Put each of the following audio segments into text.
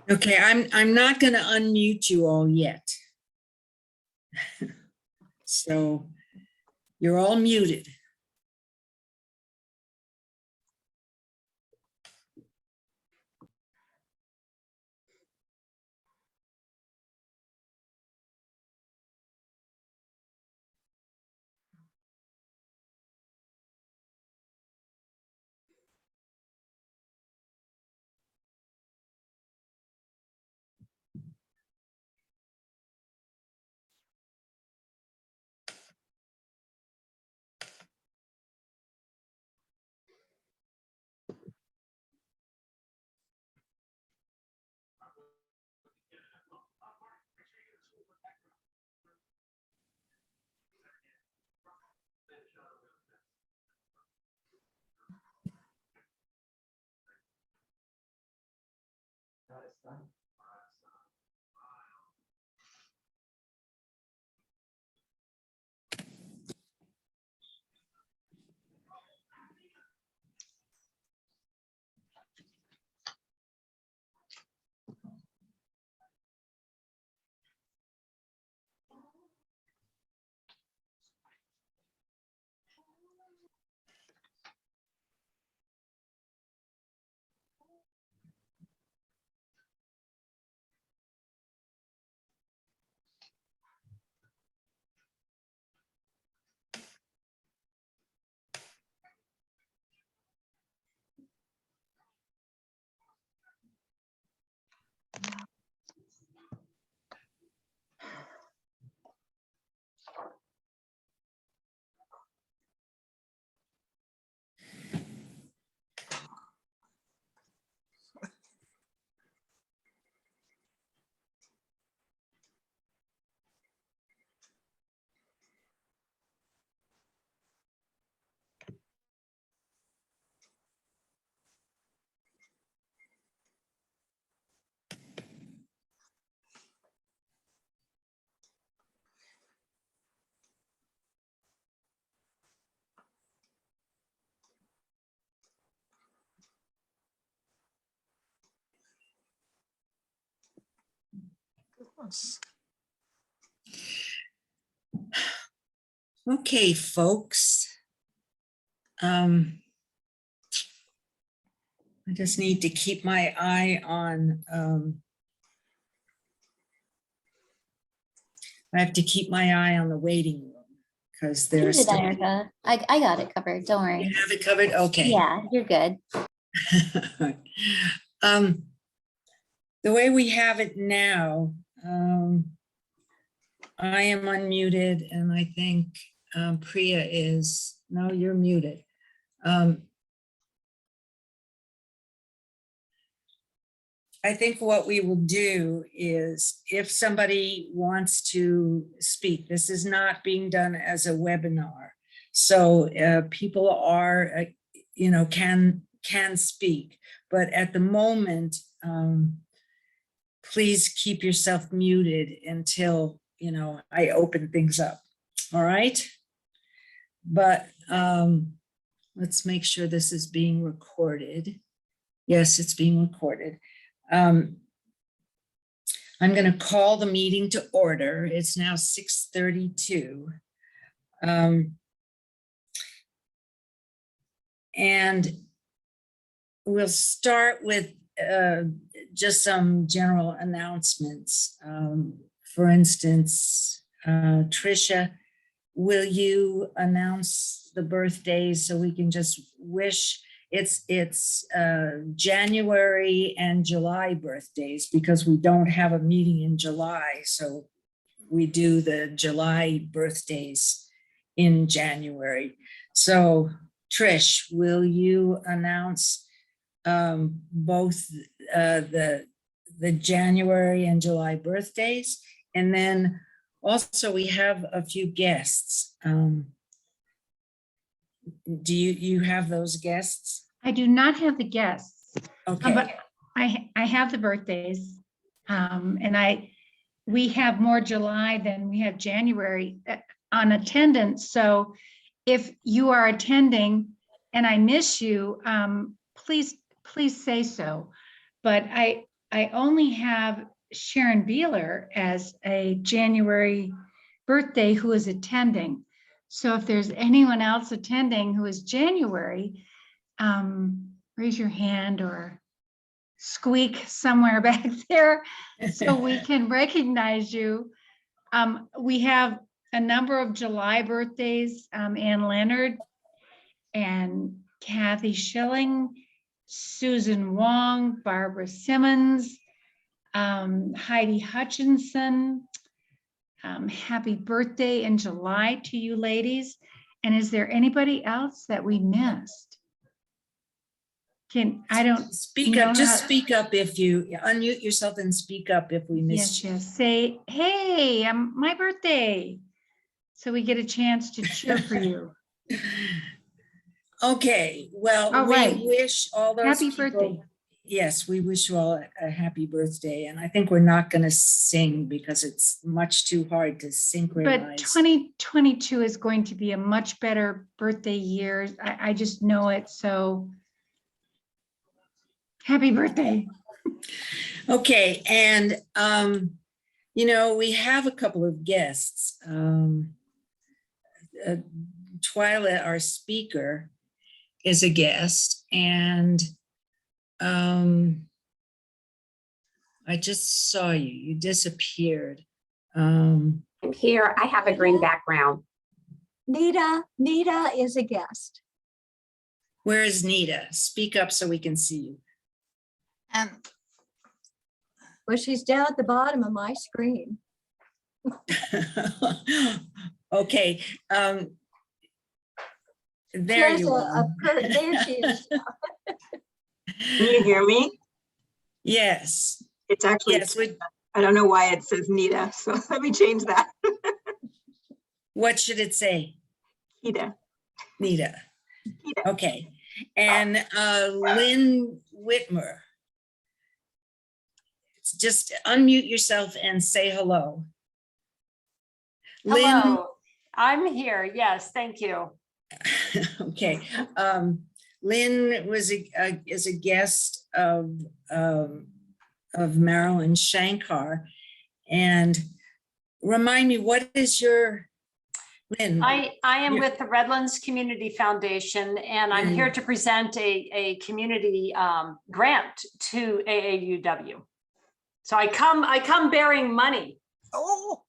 Okay, I'm not going to unmute you all yet. So you're all muted. Okay, folks. I just need to keep my eye on, I have to keep my eye on the waiting room because You there's. did that, Erica. I got it covered. Don't worry. You have it covered? Okay. Yeah, you're good. The way we have it now, I am unmuted and I think Priya is, no, you're muted. I think what we will do is if somebody wants to speak, this is not being done as a webinar. So people are, can speak, but at the moment, please keep yourself muted until, I open things up. All right. But let's make sure this is being recorded. Yes, it's being recorded. I'm going to call the meeting to order. It's now 6:32. And we'll start with just some general announcements. For instance, Tricia, will you announce the birthdays so we can just wish? It's January and July birthdays because we don't have a meeting in July. So we do the July birthdays in January. So Trish, will you announce both the January and July birthdays? And then also we have a few guests. Do you have those guests? I do not have the guests, Okay. but I have the birthdays. And we have more July than we have January on attendance. So if you are attending and I miss you, please say so. But I only have Sharon Beeler as a January birthday who is attending. So if there's anyone else attending who is January, raise your hand or squeak somewhere back there so we can recognize you. We have a number of July birthdays, Ann Leonard and Kathy Schilling, Susan Wong, Barbara Simmons, Heidi Hutchinson. Happy birthday in July to you ladies. And is there anybody else that we missed? Speak up, just speak up if you unmute yourself and speak up if we missed you. Yes, say, hey, my birthday. So we get a chance to cheer for you. Okay, well, All right. we wish all those Happy people, birthday. yes, we wish you all a happy birthday. And I think we're not going to sing because it's much too hard to But synchronize. 2022 is going to be a much better birthday year. I just know it. So happy birthday. Okay, and we have a couple of guests. Twyla, our speaker, is a guest, and I just saw you. You disappeared. I'm here. I have a green background. Nita is a guest. Where is Nita? Speak up so we can see you. Well, she's down at the bottom of my screen. Okay. There you are. There she is. Can you hear me? Yes. It's actually, Yes. I don't know why it says Nita, so let me change that. What should it say? Nita. Nita. Nita. Okay. And Lynn Whitmer. Just unmute yourself and say hello. Hello, I'm here. Yes, thank you. Okay. Lynn is a guest of Marilyn Shankar, And remind me, what is your, Lynn? I am Yeah. with the Redlands Community Foundation, and I'm here to present a community grant to AAUW. So I come bearing money. Oh,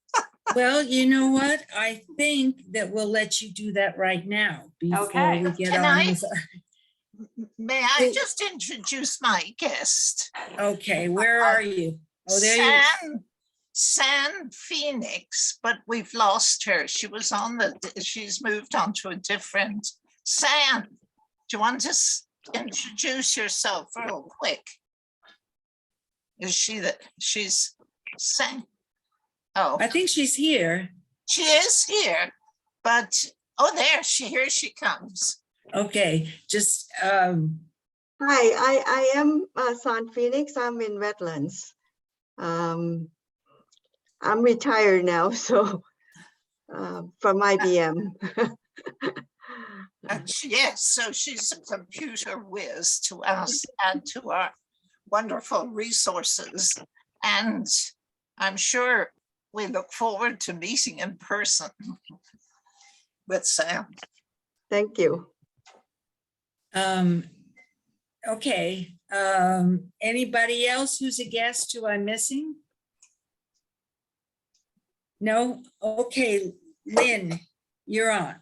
Well, you know what? I think that we'll let you do that right now before Okay. we get Can on I? with. may I just introduce my guest? Okay, where are you? Oh, there you. San Phoenix, but we've lost her. She's moved on to a different San. Do you want to introduce yourself real quick? Is she's San? Oh, I think she's here. she is here, but oh, here she comes. Okay, just, Hi, I am San Phoenix. I'm in Redlands. I'm retired now, so from IBM. Yes, so she's a computer whiz to us and to our wonderful resources. And I'm sure we look forward to meeting in person with Sam. Thank you. okay. Anybody else who's a guest who I'm missing? No? Okay, Lynn, you're on.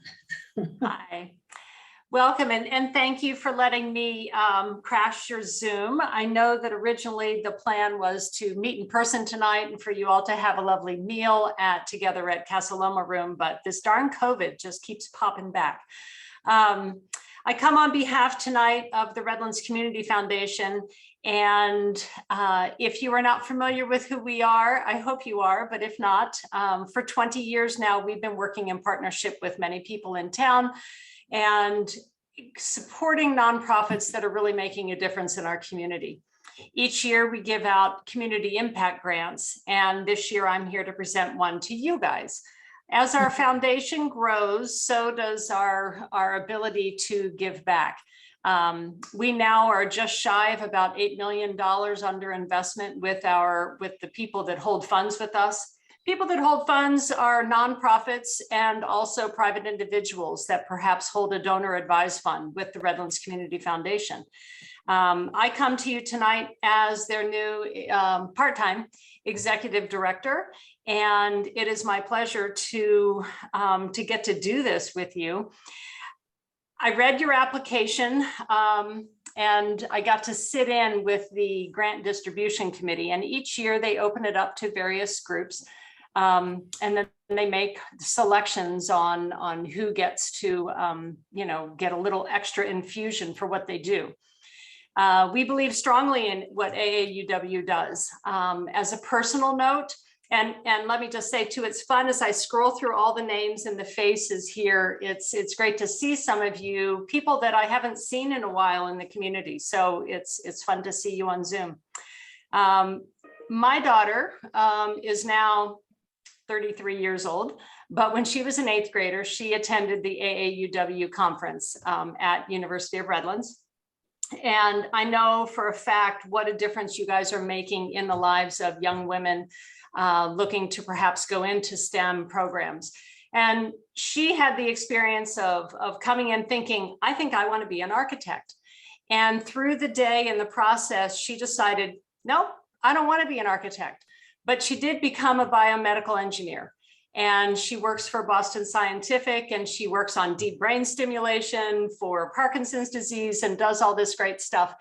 Hi. Welcome, and thank you for letting me crash your Zoom. I know that originally the plan was to meet in person tonight and for you all to have a lovely meal together at Casa Loma Room, but this darn COVID just keeps popping back. I come on behalf tonight of the Redlands Community Foundation. And if you are not familiar with who we are, I hope you are, but if not, for 20 years now, we've been working in partnership with many people in town and supporting nonprofits that are really making a difference in our community. Each year we give out community impact grants, and this year I'm here to present one to you guys. As our foundation grows, so does our ability to give back. We now are just shy of about $8 million under investment with the people that hold funds with us. People that hold funds are nonprofits and also private individuals that perhaps hold a donor advised fund with the Redlands Community Foundation. I come to you tonight as their new part-time executive director, and it is my pleasure to get to do this with you. I read your application and I got to sit in with the grant distribution committee, and each year they open it up to various groups. And then they make selections on who gets to, get a little extra infusion for what they do. We believe strongly in what AAUW does. As a personal note, and let me just say too, it's fun as I scroll through all the names and the faces here. It's great to see some of you, people that I haven't seen in a while in the community. So it's fun to see you on Zoom. My daughter is now 33 years old, but when she was an 8th grader, she attended the AAUW conference at University of Redlands. And I know for a fact what a difference you guys are making in the lives of young women looking to perhaps go into STEM programs. And she had the experience of coming in thinking, I think I want to be an architect. And through the day and the process, she decided, no, I don't want to be an architect. But she did become a biomedical engineer, and she works for Boston Scientific, and she works on deep brain stimulation for Parkinson's disease and does all this great stuff.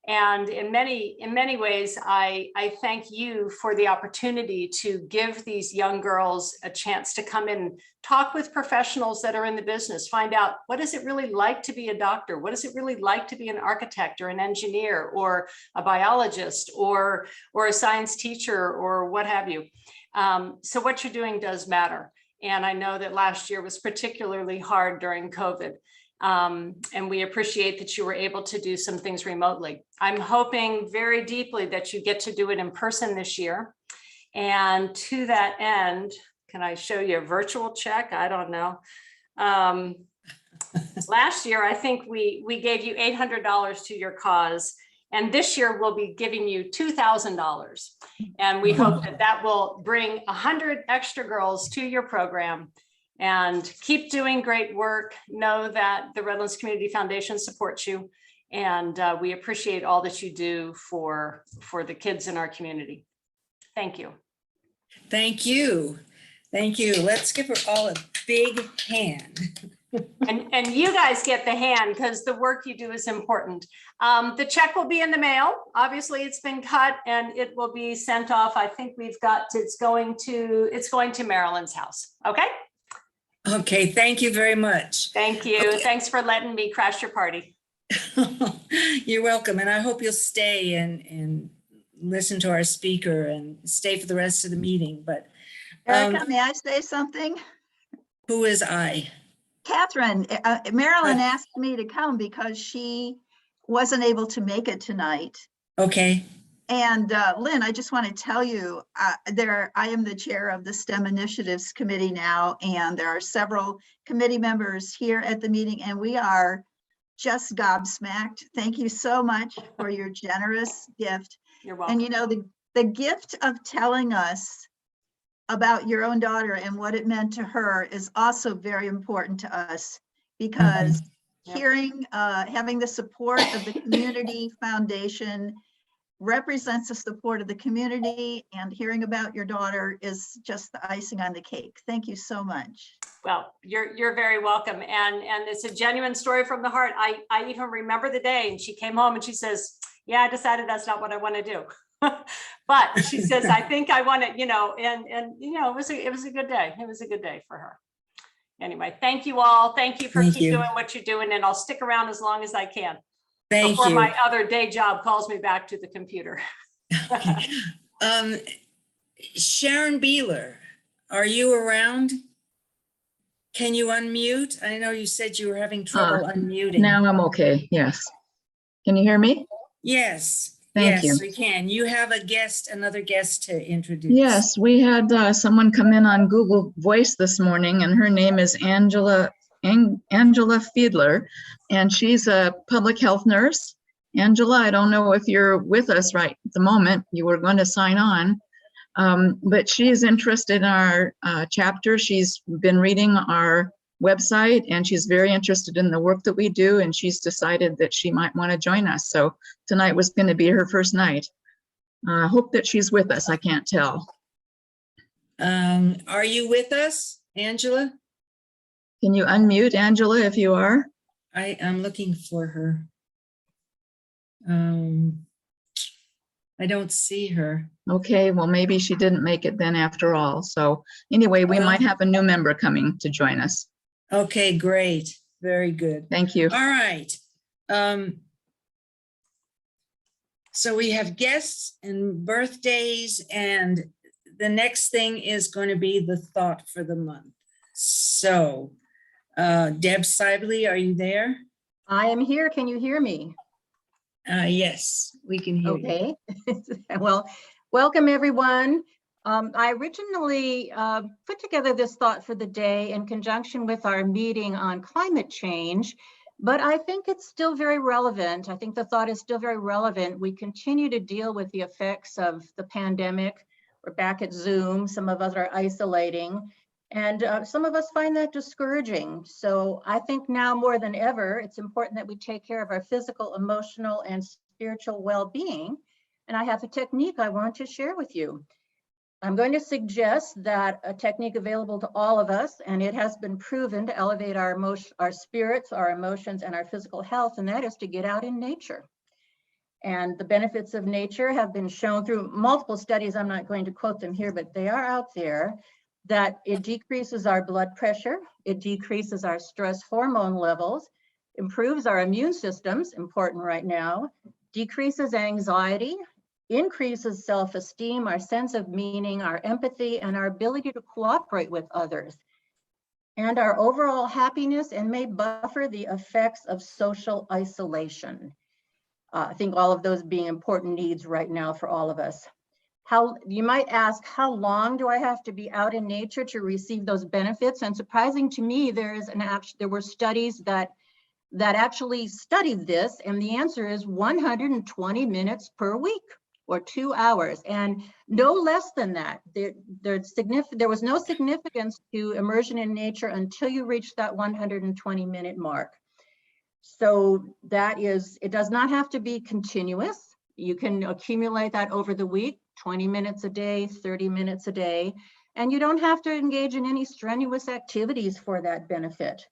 And in many ways, I thank you for the opportunity to give these young girls a chance to come in and talk with professionals that are in the business, find out what is it really like to be a doctor? What is it really like to be an architect or an engineer or a biologist or a science teacher or what have you? So what you're doing does matter. And I know that last year was particularly hard during COVID. And we appreciate that you were able to do some things remotely. I'm hoping very deeply that you get to do it in person this year. And to that end, can I show you a virtual check? I don't know. Last year, I think we gave you $800 to your cause. And this year we'll be giving you $2,000. And we hope that that will bring 100 extra girls to your program. And keep doing great work. Know that the Redlands Community Foundation supports you. And we appreciate all that you do for the kids in our community. Thank you. Thank you. Thank you. Let's give her all a big hand. And you guys get the hand because the work you do is important. The check will be in the mail. Obviously, it's been cut and it will be sent off. I think we've got to, it's going to Marilyn's house. Okay. Okay. Thank you very much. Thank you. Okay. Thanks for letting me crash your party. You're welcome. And I hope you'll stay and listen to our speaker and stay for the rest of the meeting. But Erica, may I say something? who is I? Catherine, Marilyn asked me to come because she wasn't able to make it tonight. Okay. And Lynn, I just want to tell you, I am the chair of the STEM Initiatives Committee now, and there are several committee members here at the meeting, and we are just gobsmacked. Thank you so much for your generous gift. You're welcome. And you know, the gift of telling us about your own daughter and what it meant to her is also very important to us, because hearing, having the support of the Community Foundation represents the support of the community, and hearing about your daughter is just the icing on the cake. Thank you so much. Well, you're very welcome. And it's a genuine story from the heart. I even remember the day, and she came home and she says, yeah, I decided that's not what I want to do. But she says, I think I want to, you know, and you know, it was a good day. It was a good day for her. Anyway, thank you all. Thank you for doing what you're doing, and I'll stick around as long as I can. Thank before you. my other day job calls me back to the computer. Okay. Sharon Beeler, are you around? Can you unmute? I know you said you were having trouble unmuting. Now I'm okay. Yes. Can you hear me? Yes. Thank you. Yes, we can. You have a guest, another guest to introduce. Yes, we had someone come in on Google Voice this morning, and her name is Angela Fiedler, and she's a public health nurse. Angela, I don't know if you're with us right at the moment. You were going to sign on, but she's interested in our chapter. She's been reading our website, and she's very interested in the work that we do, and she's decided that she might want to join us. So tonight was going to be her first night. I hope that she's with us. I can't tell. Are you with us, Angela? Can you unmute, Angela, if you are? I'm looking for her. I don't see her. Okay, well, maybe she didn't make it then after all. So anyway, we might have a new member coming to join us. Okay, great. Very good. Thank you. All right. So we have guests and birthdays, and the next thing is going to be the thought for the month. So Deb Sibley, are you there? I am here. Can you hear me? Yes, we can hear you. Okay. Well, welcome everyone. I originally put together this thought for the day in conjunction with our meeting on climate change, but I think it's still very relevant. I think the thought is still very relevant. We continue to deal with the effects of the pandemic. We're back at Zoom. Some of us are isolating, and some of us find that discouraging. So I think now more than ever, it's important that we take care of our physical, emotional, and spiritual well-being. And I have a technique I want to share with you. I'm going to suggest that a technique available to all of us, and it has been proven to elevate our spirits, our emotions, and our physical health, and that is to get out in nature. And the benefits of nature have been shown through multiple studies. I'm not going to quote them here, but they are out there, that it decreases our blood pressure, it decreases our stress hormone levels, improves our immune systems, important right now, decreases anxiety, increases self-esteem, our sense of meaning, our empathy, and our ability to cooperate with others, and our overall happiness, and may buffer the effects of social isolation. I think all of those being important needs right now for all of us. You might ask, how long do I have to be out in nature to receive those benefits? And surprising to me, there were studies that that actually studied this, and the answer is 120 minutes per week, or 2 hours, and no less than that. There was no significance to immersion in nature until you reach that 120-minute mark. So that is, it does not have to be continuous. You can accumulate that over the week, 20 minutes a day, 30 minutes a day, and you don't have to engage in any strenuous activities for that benefit.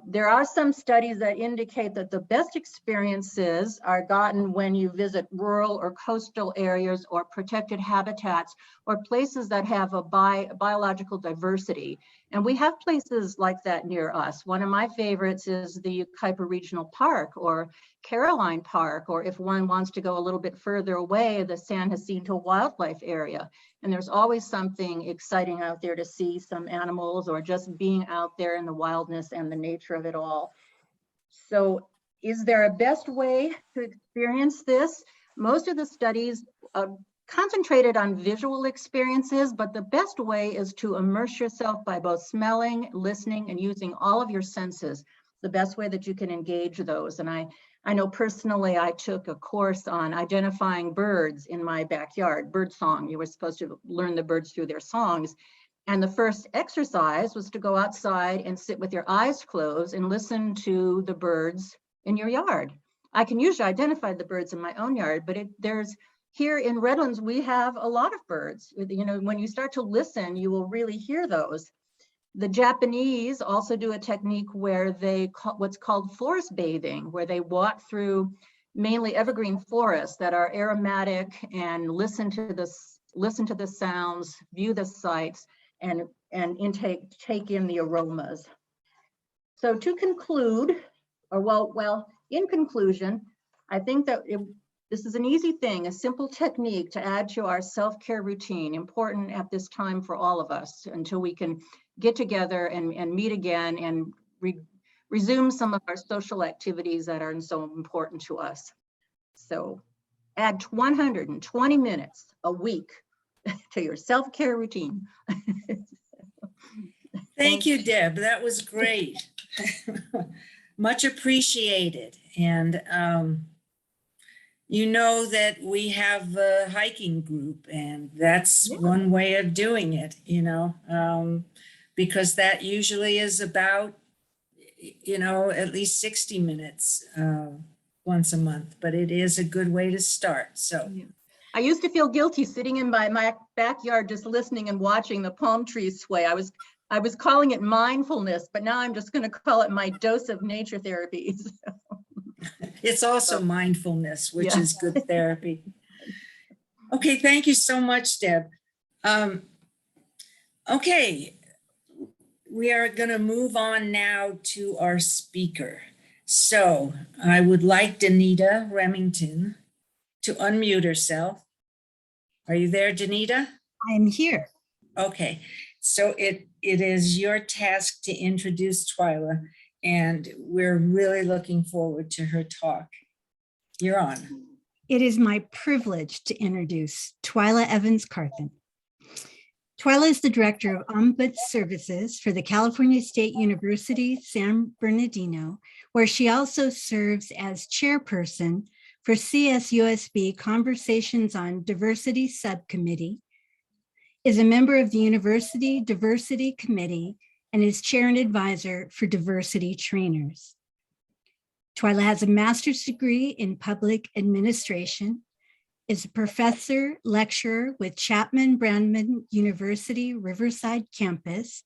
There are some studies that indicate that the best experiences are gotten when you visit rural or coastal areas or protected habitats or places that have a biological diversity. And we have places like that near us. One of my favorites is the Kuiper Regional Park or Caroline Park, or if one wants to go a little bit further away, the San Jacinto Wildlife Area. And there's always something exciting out there to see, some animals or just being out there in the wildness and the nature of it all. So is there a best way to experience this? Most of the studies concentrated on visual experiences, but the best way is to immerse yourself by both smelling, listening, and using all of your senses, the best way that you can engage those. And I know personally, I took a course on identifying birds in my backyard, bird song. You were supposed to learn the birds through their songs. And the first exercise was to go outside and sit with your eyes closed and listen to the birds in your yard. I can usually identify the birds in my own yard, but here in Redlands, we have a lot of birds. You know, when you start to listen, you will really hear those. The Japanese also do a technique where they what's called forest bathing, where they walk through mainly evergreen forests that are aromatic and listen to the sounds, view the sights, and take in the aromas. So to conclude, or in conclusion, I think that this is an easy thing, a simple technique to add to our self-care routine, important at this time for all of us until we can get together and meet again and resume some of our social activities that are so important to us. So add 120 minutes a week to your self-care routine. Thank you, Deb. That was great. Much appreciated. And you know that we have a hiking group, and that's one way of doing it, you know, because that usually is about, you know, at least 60 minutes once a month, but it is a good way to start. So I used to feel guilty sitting in my backyard just listening and watching the palm trees sway. I was calling it mindfulness, but now I'm just going to call it my dose of nature therapies. It's also mindfulness, which is good therapy. Okay, thank you so much, Deb. Okay, we are going to move on now to our speaker. So I would like Danita Remington to unmute herself. Are you there, Danita? I'm here. Okay, so it is your task to introduce Twyla, and we're really looking forward to her talk. You're on. It is my privilege to introduce Twyla Evans-Carthen. Twyla is the Director of Ombuds Services for the California State University, San Bernardino, where she also serves as chairperson for CSUSB Conversations on Diversity Subcommittee, is a member of the University Diversity Committee, and is chair and advisor for diversity trainers. Twyla has a master's degree in public administration, is a professor lecturer with Chapman Brandman University Riverside campus,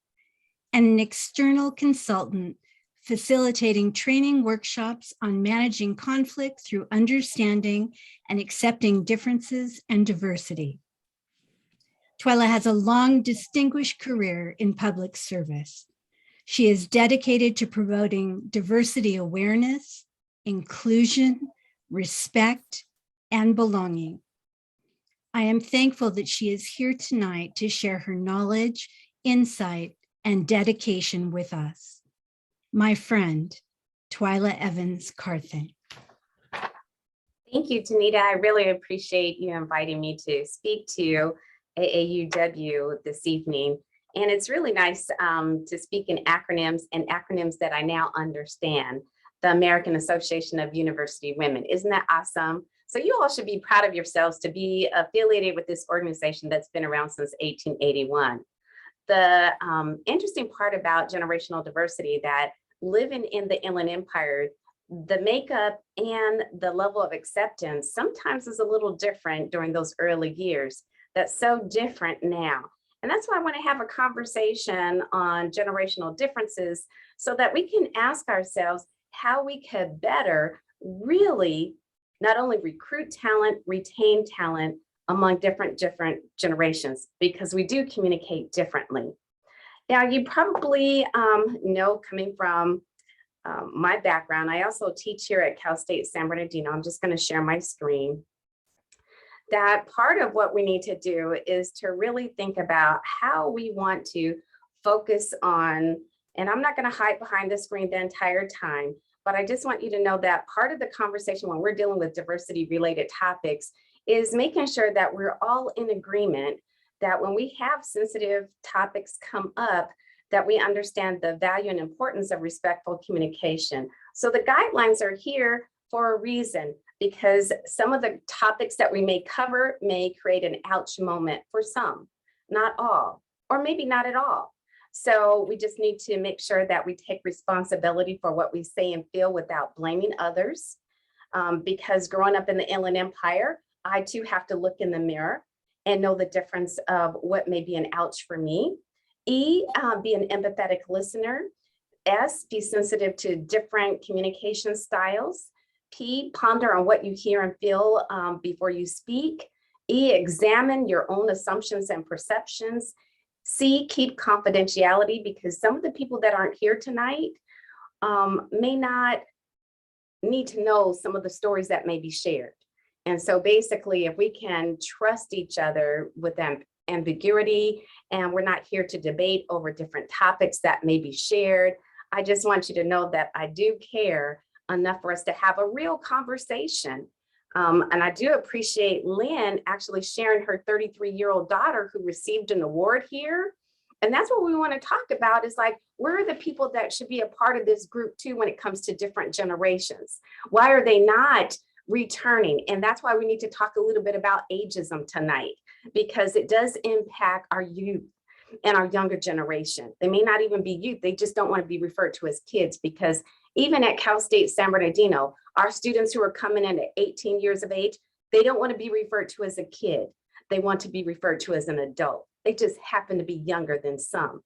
and an external consultant facilitating training workshops on managing conflict through understanding and accepting differences and diversity. Twyla has a long, distinguished career in public service. She is dedicated to promoting diversity awareness, inclusion, respect, and belonging. I am thankful that she is here tonight to share her knowledge, insight, and dedication with us. My friend, Twyla Evans-Carthen. Thank you, Danita. I really appreciate you inviting me to speak to AAUW this evening. And it's really nice to speak in acronyms and acronyms that I now understand. the American Association of University Women. Isn't that awesome? So you all should be proud of yourselves to be affiliated with this organization that's been around since 1881. The interesting part about generational diversity, that living in the Inland Empire, the makeup and the level of acceptance sometimes is a little different during those early years. That's so different now. And that's why I want to have a conversation on generational differences so that we can ask ourselves how we could better really not only recruit talent, retain talent among different generations, because we do communicate differently. Now, you probably know, coming from my background, I also teach here at Cal State San Bernardino. I'm just going to share my screen. That part of what we need to do is to really think about how we want to focus on, and I'm not going to hide behind the screen the entire time, but I just want you to know that part of the conversation when we're dealing with diversity related topics is making sure that we're all in agreement that when we have sensitive topics come up, that we understand the value and importance of respectful communication. So the guidelines are here for a reason, because some of the topics that we may cover may create an ouch moment for some, not all, or maybe not at all. So we just need to make sure that we take responsibility for what we say and feel without blaming others. Because growing up in the Inland Empire, I too have to look in the mirror and know the difference of what may be an ouch for me. E, be an empathetic listener. S, be sensitive to different communication styles. P, ponder on what you hear and feel before you speak. E, examine your own assumptions and perceptions. C, keep confidentiality, because some of the people that aren't here tonight may not need to know some of the stories that may be shared. And so basically, if we can trust each other with ambiguity, and we're not here to debate over different topics that may be shared, I just want you to know that I do care enough for us to have a real conversation. And I do appreciate Lynn actually sharing her 33-year-old daughter who received an award here. And that's what we want to talk about, is like, where are the people that should be a part of this group too when it comes to different generations? Why are they not returning? And that's why we need to talk a little bit about ageism tonight, because it does impact our youth and our younger generation. They may not even be youth, they just don't want to be referred to as kids, because even at Cal State San Bernardino, our students who are coming in at 18 years of age, they don't want to be referred to as a kid. They want to be referred to as an adult. They just happen to be younger than some.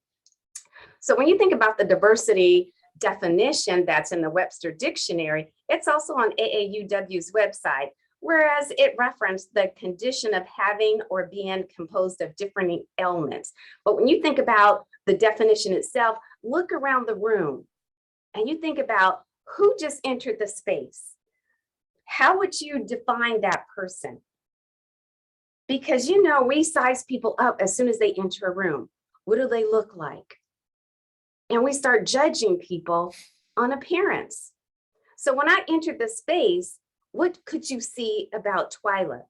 So when you think about the diversity definition that's in the Webster Dictionary, it's also on AAUW's website, whereas it referenced the condition of having or being composed of different elements. But when you think about the definition itself, look around the room and you think about who just entered the space. How would you define that person? Because, you know, we size people up as soon as they enter a room. What do they look like? And we start judging people on appearance. So when I entered the space, what could you see about Twyla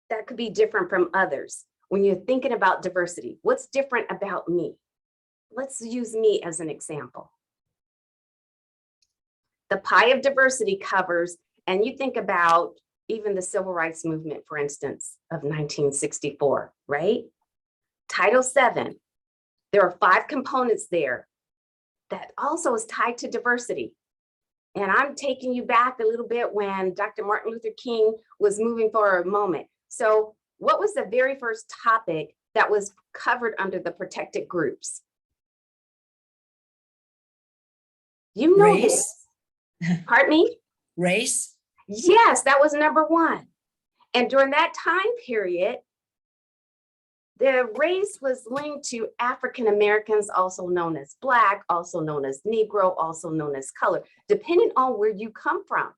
that could be different from others? When you're thinking about diversity, what's different about me? Let's use me as an example. The pie of diversity covers, and you think about even the civil rights movement, for instance, of 1964, right? Title VII, there are 5 components there that also is tied to diversity. And I'm taking you back a little bit when Dr. Martin Luther King was moving for a moment. So what was the very first topic that was covered under the protected groups? You know this. Pardon me? Race? Yes, that was number 1. And during that time period, the race was linked to African Americans, also known as Black, also known as Negro, also known as color, depending on where you come from.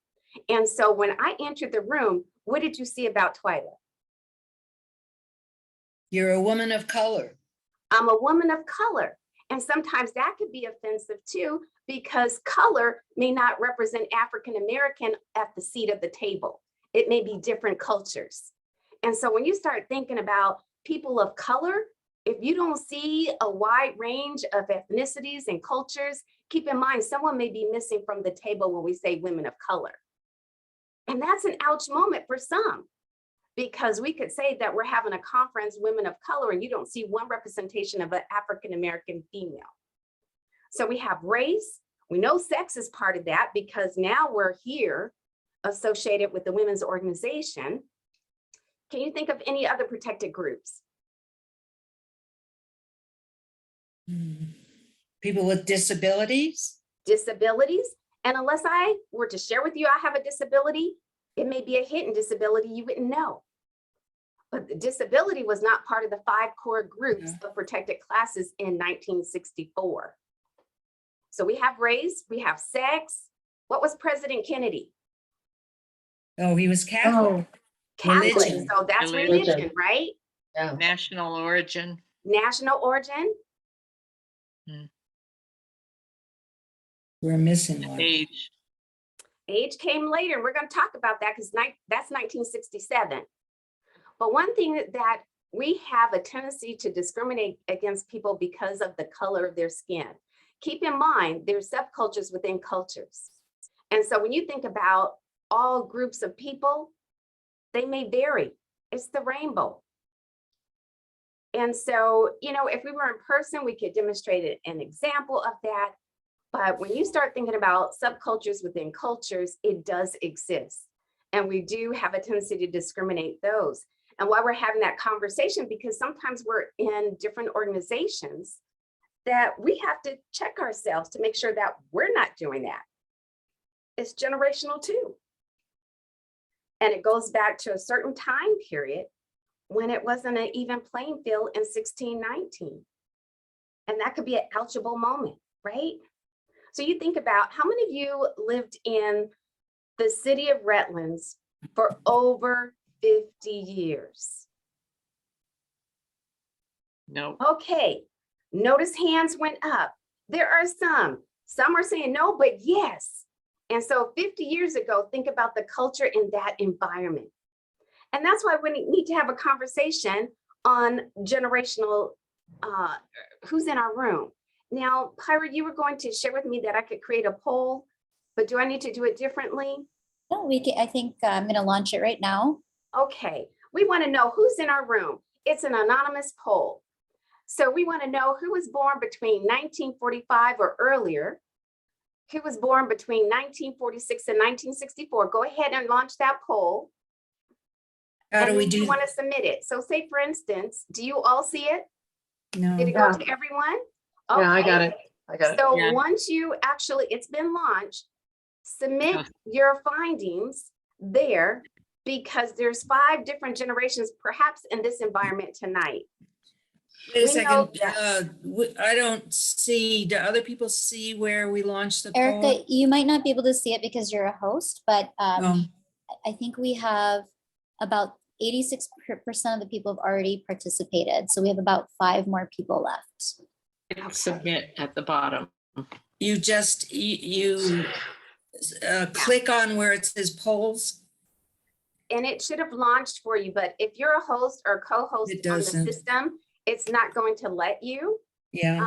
And so when I entered the room, what did you see about Twyla? You're a woman of color. I'm a woman of color. And sometimes that could be offensive too, because color may not represent African American at the seat of the table. It may be different cultures. And so when you start thinking about people of color, If you don't see a wide range of ethnicities and cultures, keep in mind someone may be missing from the table when we say women of color. And that's an ouch moment for some, because we could say that we're having a conference, women of color, and you don't see one representation of an African-American female. So we have race. We know sex is part of that because now we're here associated with the women's organization. Can you think of any other protected groups? People with disabilities? Disabilities. And unless I were to share with you I have a disability, it may be a hidden disability you wouldn't know. But the disability was not part of the 5 core groups of protected classes in 1964. So we have race, we have sex. What was President Kennedy? Oh, he was Catholic. Catholic. Religion. So that's religion, right? National origin. National origin. We're missing one. Age. Age came later. We're going to talk about that because that's 1967. But one thing that we have a tendency to discriminate against people because of the color of their skin. Keep in mind, there's subcultures within cultures. And so when you think about all groups of people, they may vary. It's the rainbow. And so, you know, if we were in person, we could demonstrate an example of that. But when you start thinking about subcultures within cultures, it does exist. And we do have a tendency to discriminate those. And why we're having that conversation, because sometimes we're in different organizations that we have to check ourselves to make sure that we're not doing that. It's generational too. And it goes back to a certain time period when it wasn't an even playing field in 1619. And that could be an ouchable moment, right? So you think about how many of you lived in the city of Redlands for over 50 years? No. Okay, notice hands went up. There are some are saying no, but yes. And so 50 years ago, think about the culture in that environment. And that's why we need to have a conversation on generational, who's in our room. Now, Pyra, you were going to share with me that I could create a poll, but do I need to do it differently? No, we can, I think I'm going to launch it right now. Okay, we want to know who's in our room. It's an anonymous poll. So we want to know who was born between 1945 or earlier, who was born between 1946 and 1964. Go ahead and launch that poll. How do we You do? want to submit it. So say, for instance, do you all see it? No. Did it go to everyone? Yeah, I got Okay. it. I got it. So Yeah. once you actually, it's been launched, submit your findings there, because there's 5 different generations, perhaps in this environment tonight. Wait a We know second. I don't see, do other people see where we launched the Erica, poll? you might not be able to see it because you're a host, but Oh, I think we have about 86% of the people have already participated. So we have about 5 more people left. Submit at the bottom. you just, you click on where it says polls? and it should have launched for you, but if you're a host or co-host It on the doesn't. system, it's not going to let you. Yeah.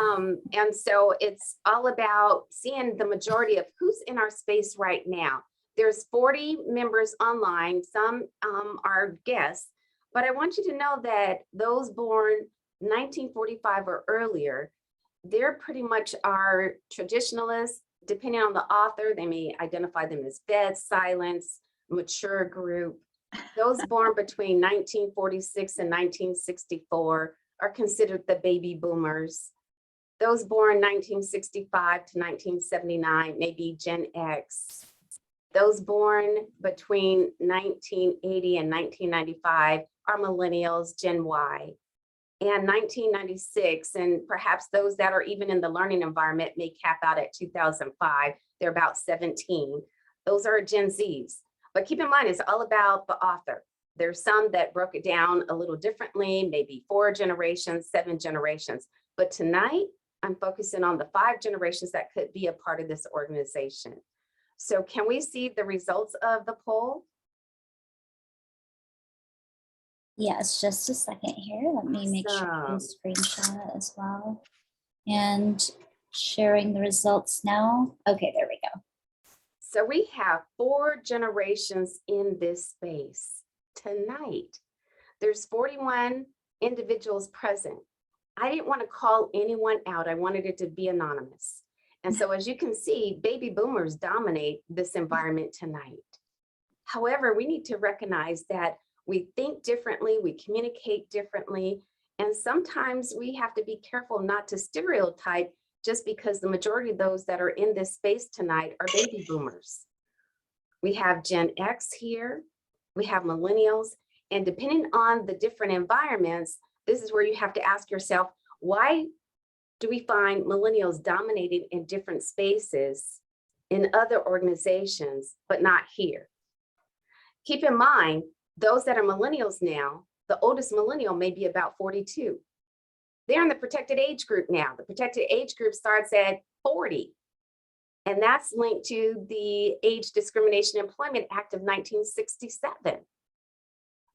And so it's all about seeing the majority of who's in our space right now. There's 40 members online, some are guests, but I want you to know that those born 1945 or earlier, they're pretty much our traditionalists. Depending on the author, they may identify them as vet, silence, mature group. Those born between 1946 and 1964 are considered the baby boomers. Those born 1965 to 1979 may be Gen X. Those born between 1980 and 1995 are millennials, Gen Y. And 1996, and perhaps those that are even in the learning environment may cap out at 2005. They're about 17. Those are Gen Zs. But keep in mind, it's all about the author. There's some that broke it down a little differently, maybe 4 generations, 7 generations. But tonight, I'm focusing on the 5 generations that could be a part of this organization. So can we see the results of the poll? Yes, just a second here. Let me make sure to Awesome. screenshot as well. And sharing the results now. Okay, there we go. So we have 4 generations in this space tonight. There's 41 individuals present. I didn't want to call anyone out. I wanted it to be anonymous. And so as you can see, baby boomers dominate this environment tonight. However, we need to recognize that we think differently, we communicate differently, and sometimes we have to be careful not to stereotype just because the majority of those that are in this space tonight are baby boomers. We have Gen X here, we have millennials, and depending on the different environments, this is where you have to ask yourself, why do we find millennials dominating in different spaces in other organizations, but not here? Keep in mind, those that are millennials now, the oldest millennial may be about 42. They're in the protected age group now. The protected age group starts at 40. And that's linked to the Age Discrimination Employment Act of 1967.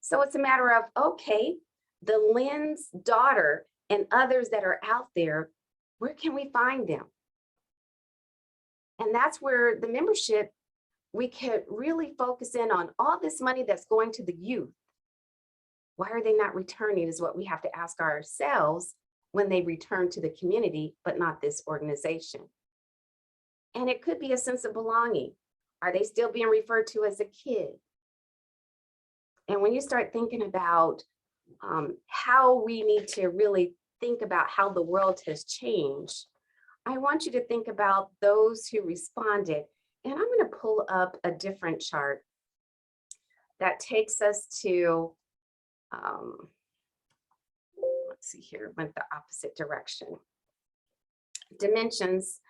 So it's a matter of, okay, the Lynn's daughter and others that are out there, where can we find them? And that's where the membership, we can really focus in on all this money that's going to the youth. Why are they not returning is what we have to ask ourselves when they return to the community, but not this organization. And it could be a sense of belonging. Are they still being referred to as a kid? And when you start thinking about how we need to really think about how the world has changed, I want you to think about those who responded. And I'm going to pull up a different chart that takes us to, let's see here, went the opposite direction. Dimensions,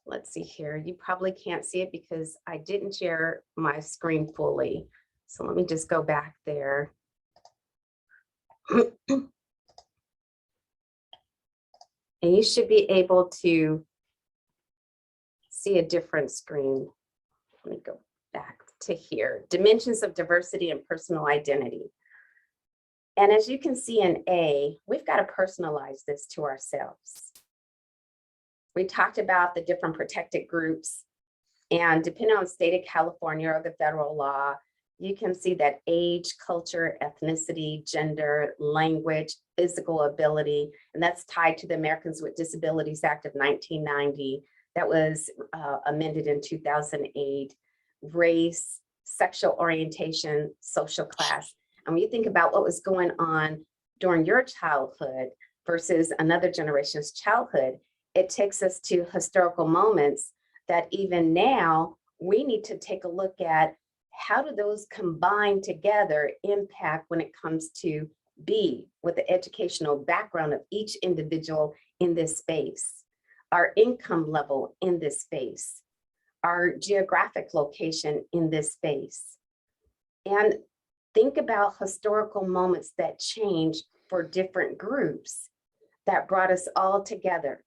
let's see here. You probably can't see it because I didn't share my screen fully. So let me just go back there. And you should be able to see a different screen. Let me go back to here. Dimensions of diversity and personal identity. And as you can see in A, we've got to personalize this to ourselves. We talked about the different protected groups, and depending on the state of California or the federal law, you can see that age, culture, ethnicity, gender, language, physical ability, and that's tied to the Americans with Disabilities Act of 1990 that was amended in 2008, race, sexual orientation, social class. And when you think about what was going on during your childhood versus another generation's childhood, it takes us to historical moments that even now we need to take a look at how do those combine together impact when it comes to B, with the educational background of each individual in this space, our income level in this space, our geographic location in this space. And think about historical moments that change for different groups that brought us all together.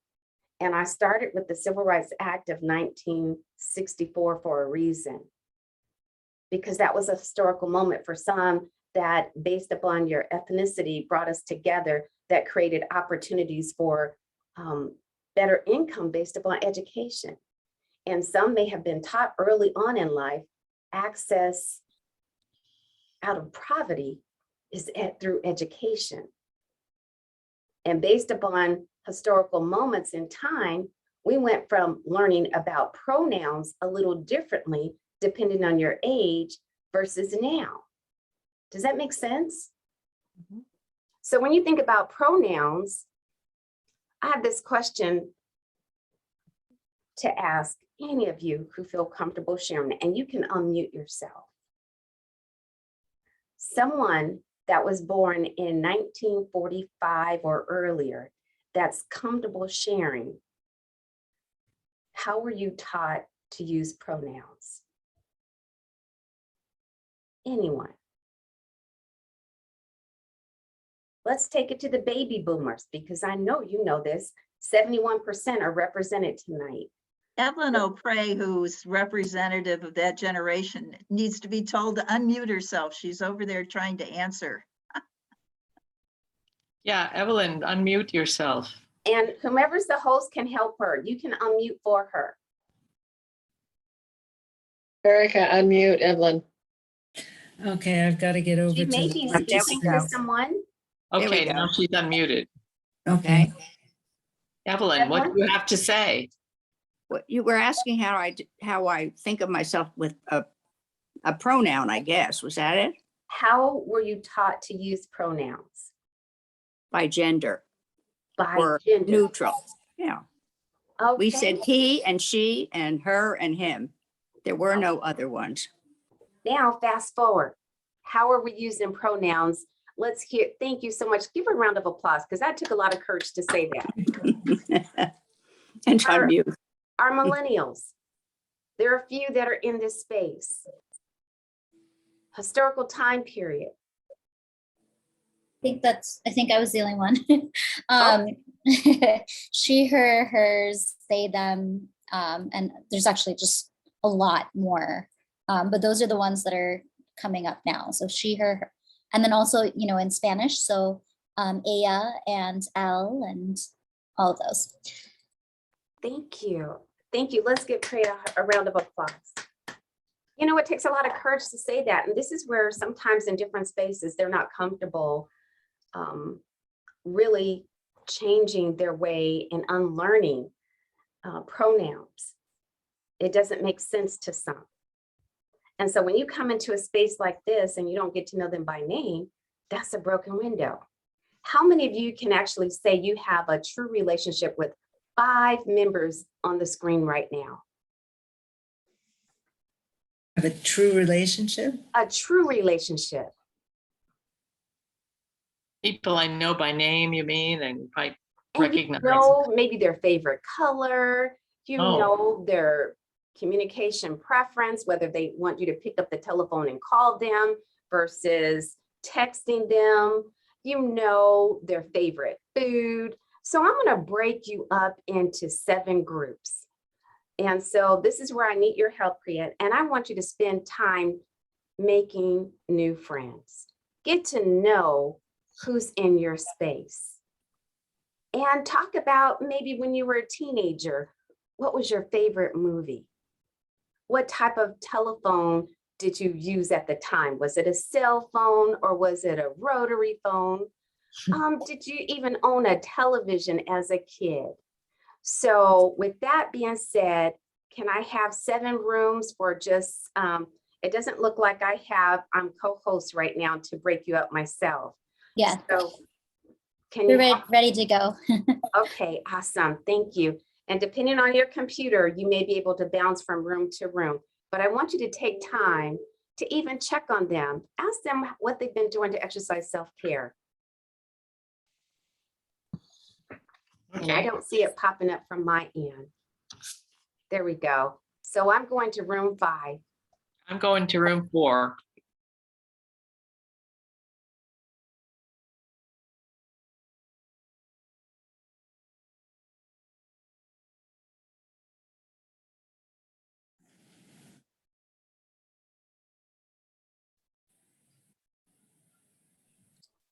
And I started with the Civil Rights Act of 1964 for a reason, because that was a historical moment for some that, based upon your ethnicity, brought us together, that created opportunities for better income based upon education. And some may have been taught early on in life, access out of poverty is through education. And based upon historical moments in time, we went from learning about pronouns a little differently depending on your age versus now. Does that make sense? Mm-hmm. So when you think about pronouns, I have this question to ask any of you who feel comfortable sharing it, and you can unmute yourself. Someone that was born in 1945 or earlier that's comfortable sharing, how were you taught to use pronouns? Anyone? Let's take it to the baby boomers, because I know you know this. 71% are represented tonight. Evelyn O'Prey, who's representative of that generation, needs to be told to unmute herself. She's over there trying to answer. Yeah, Evelyn, unmute yourself. And whomever's the host can help her. You can unmute for her. Erica, unmute Evelyn. Okay, I've got to get over She to. may be the- speaking to someone. There we Okay, now go. she's unmuted. Okay. Evelyn, what do you have to say? What you were asking how I think of myself with a pronoun, I guess. Was that it? How were you taught to use pronouns? By gender By or gender. neutral. Yeah. We Okay. said he and she and her and him. There were no other ones. Now, fast forward. How are we using pronouns? Let's hear. Thank you so much. Give her a round of applause because that took a lot of courage to say that. And unmute. Our millennials. There are a few that are in this space. Historical time period. I think I was the only one. She, her, hers, they, them, and there's actually just a lot more. But those are the ones that are coming up now. So she, her, and then also, in Spanish. So ella and el and all of those. Thank you. Thank you. Let's give Priya a round of applause. It takes a lot of courage to say that. And this is where sometimes in different spaces, they're not comfortable really changing their way and unlearning pronouns. It doesn't make sense to some. And so when you come into a space like this and you don't get to know them by name, that's a broken window. How many of you can actually say you have a true relationship with 5 members on the screen right now? Have a true relationship? A true relationship. People I know by name, you mean, and I And recognize. maybe their favorite color, know their communication preference, whether they want you to pick up the telephone and call them versus texting them, their favorite food. So I'm going to break you up into 7 groups. And so this is where I need your help, Priya. And I want you to spend time making new friends. Get to know who's in your space. And talk about maybe when you were a teenager, what was your favorite movie? What type of telephone did you use at the time? Was it a cell phone or was it a rotary phone? Did you even own a television as a kid? So with that being said, can I have 7 rooms for just, it doesn't look like I'm co-host right now to break you up myself. Yeah. So can We're you? ready to go. Okay, awesome. Thank you. And depending on your computer, you may be able to bounce from room to room, but I want you to take time to even check on them. Ask them what they've been doing to exercise self-care. And I don't see it popping up from my end. There we go. So I'm going to room 5. I'm going to room 4.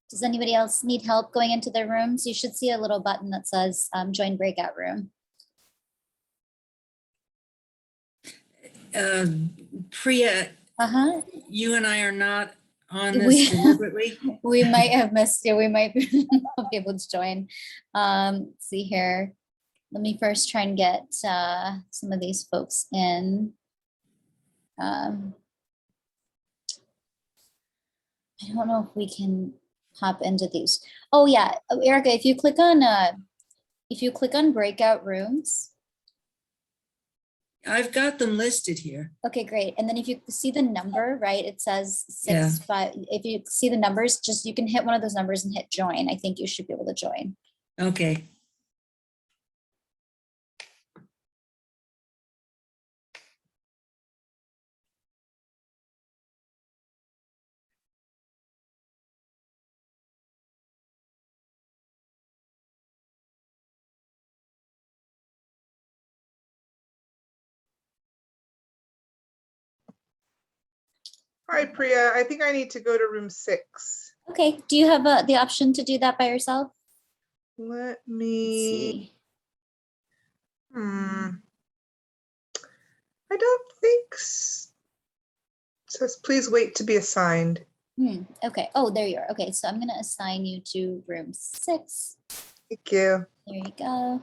Does anybody else need help going into their rooms? You should see a little button that says join breakout room. Priya, Uh-huh. you and I are not on We- this deliberately. We might have missed you. We might not be able to join. Let's see here. Let me first try and get some of these folks in. I don't know if we can hop into these. Oh yeah, Erica, if you click on breakout rooms. I've got them listed here. Okay, great. And then if you see the number, right, it says 6, Yeah. 5. If you see the numbers, you can hit one of those numbers and hit join. I think you should be able to join. Okay. All right, Priya, I think I need to go to room 6. Okay, do you have the option to do that by yourself? Let Let's me, see. I don't think says please wait to be assigned. Okay. Oh, there you are. Okay, so I'm gonna assign you to room 6. Thank you. There you go.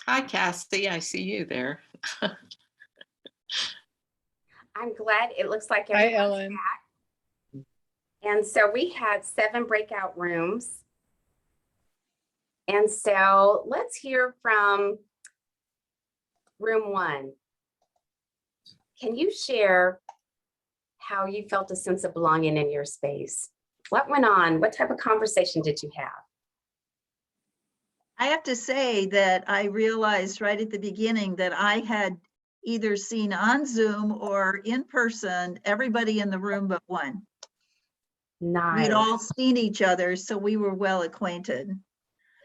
Hi, Cassie. I see you there. I'm glad it looks like Hi, everyone's Ellen. back. And so we had 7 breakout rooms. And so let's hear from room 1. Can you share how you felt a sense of belonging in your space? What went on? What type of conversation did you have? I have to say that I realized right at the beginning that I had either seen on Zoom or in person, everybody in the room but one. Nice. We'd all seen each other, so we were well acquainted.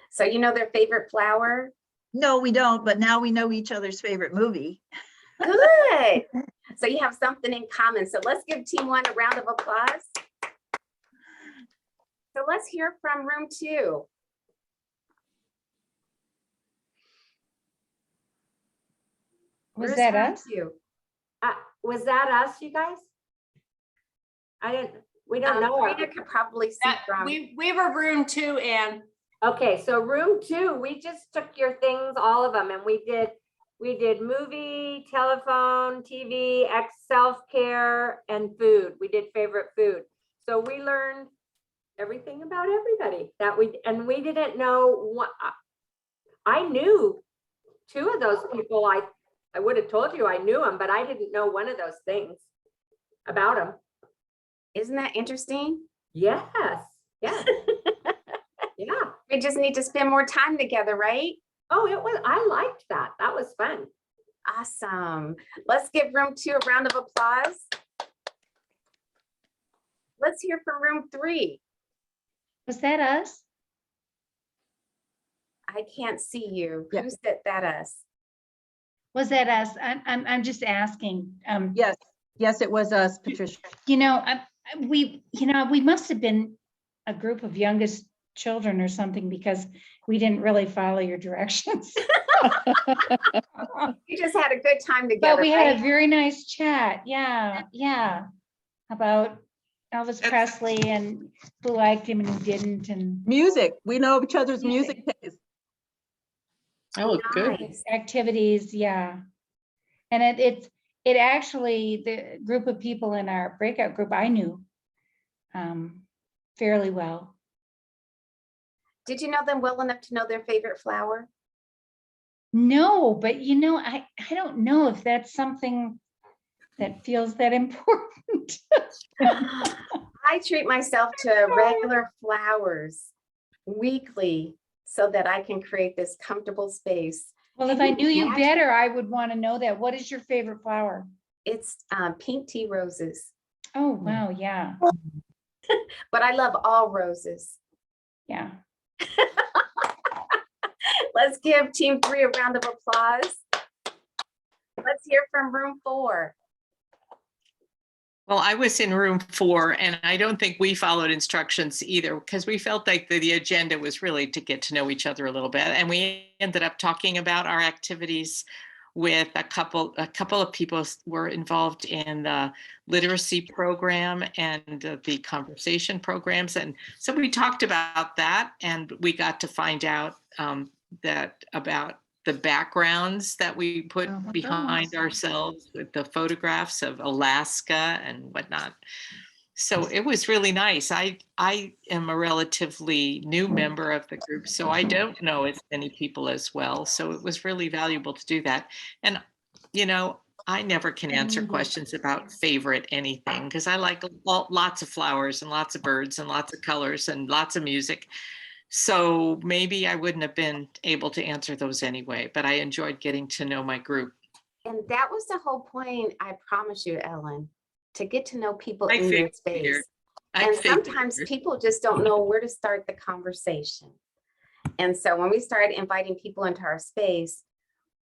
So you know their favorite flower? No, we don't, but now we know each other's favorite movie. Good. So you have something in common. So let's give team 1 a round of applause. So let's hear from room 2. Was Where's that room us? 2? Was that us, you guys? We don't know. Rita could probably see from. We were room 2, and Okay, so room 2, we just took your things, all of them, and we did movie, telephone, TV, self-care, and food. We did favorite food. So we learned everything about everybody we didn't know what. I knew 2 of those people. I would have told you I knew them, but I didn't know one of those things about them. Isn't that interesting? Yes. Yeah. Yeah. We just need to spend more time together, right? Oh, I liked that. That was fun. Awesome. Let's give room 2 a round of applause. Let's hear from room 3. Was that us? I can't see you. Yeah. Who said that us? Was that us? I'm just asking. Yes, it was us, Patricia. We must have been a group of youngest children or something because we didn't really follow your directions. You just had a good time together. But we right? had a very nice chat. Yeah. About Elvis Presley and who liked him and who didn't, and Music. We know each other's music taste. Oh, good. Nice. activities, yeah. And it actually, the group of people in our breakout group, I knew fairly well. Did you know them well enough to know their favorite flower? No, but you know, I don't know if that's something that feels that important. I treat myself to regular flowers weekly so that I can create this comfortable space. Well, if Can I knew you imagine? better, I would want to know that. What is your favorite flower? It's pink tea roses, Oh, wow, yeah, but I love all roses. yeah. Let's give team 3 a round of applause. Let's hear from room 4. Well, I was in room 4 and I don't think we followed instructions either because we felt like the agenda was really to get to know each other a little bit. And we ended up talking about our activities with a couple of people were involved in the literacy program and the conversation programs. And so we talked about that and we got to find out that about the backgrounds that we put Oh my behind gosh. ourselves with the photographs of Alaska and whatnot. So it was really nice. I am a relatively new member of the group, so I don't know as many people as well. So it was really valuable to do that. And, you know, I never can answer questions about favorite anything because I like lots of flowers and lots of birds and lots of colors and lots of music. So maybe I wouldn't have been able to answer those anyway, but I enjoyed getting to know my group. And that was the whole point, I promise you, Ellen, to get to know people I in your figured. space. I And figured. sometimes people just don't know where to start the conversation. And so when we started inviting people into our space,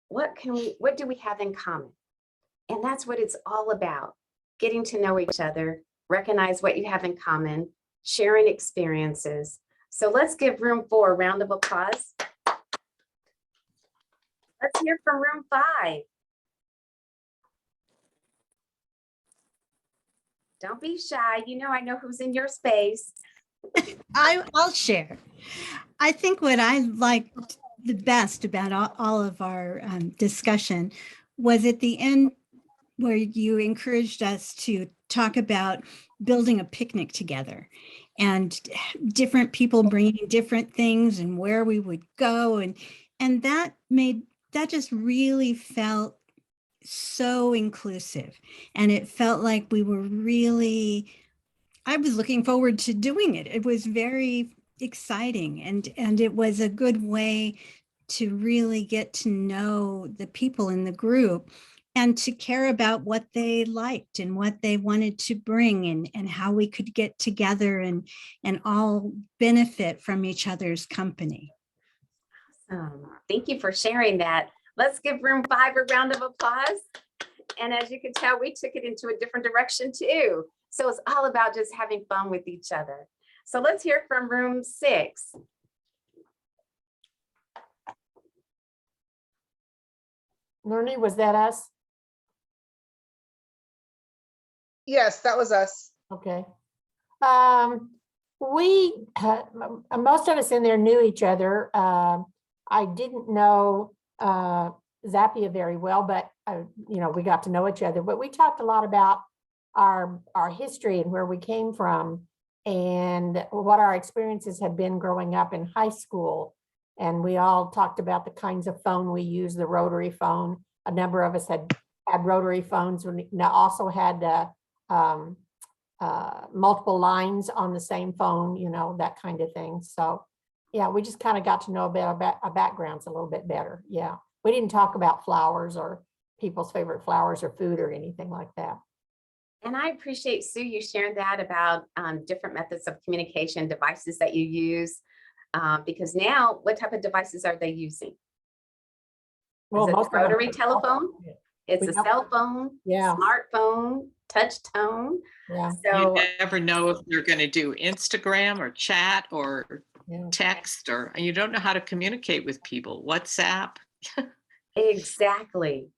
what do we have in common? And that's what it's all about, getting to know each other, recognize what you have in common, sharing experiences. So let's give room 4 a round of applause. Let's hear from room 5. Don't be shy. You know, I know who's in your space. I'll share. I think what I liked the best about all of our discussion was at the end where you encouraged us to talk about building a picnic together and different people bringing different things and where we would go. And that just really felt so inclusive. And it felt like we were really, I was looking forward to doing it. It was very exciting and it was a good way to really get to know the people in the group and to care about what they liked and what they wanted to bring and how we could get together and all benefit from each other's company. Thank you for sharing that. Let's give room 5 a round of applause. And as you can tell, we took it into a different direction too. So it's all about just having fun with each other. So let's hear from room 6. Lorna, was that us? Yes, that was us. Okay. We, most of us in there knew each other. I didn't know Zappia very well, but you know, we got to know each other. But we talked a lot about our history and where we came from and what our experiences had been growing up in high school. And we all talked about the kinds of phone we use, the rotary phone. A number of us had rotary phones. We also had multiple lines on the same phone, you know, that kind of thing. So yeah, we just kind of got to know about our backgrounds a little bit better. Yeah, we didn't talk about flowers or people's favorite flowers or food or anything like that. And I appreciate, Sue, you sharing that about different methods of communication, devices that you use, because now what type of devices are they using? Well, is it most the rotary telephone? It's We a don't- cell phone, Yeah. smartphone, touch tone. Yeah. So You never know if they're going to do Instagram or chat or Yeah. text, or you don't know how to communicate with people. WhatsApp. exactly.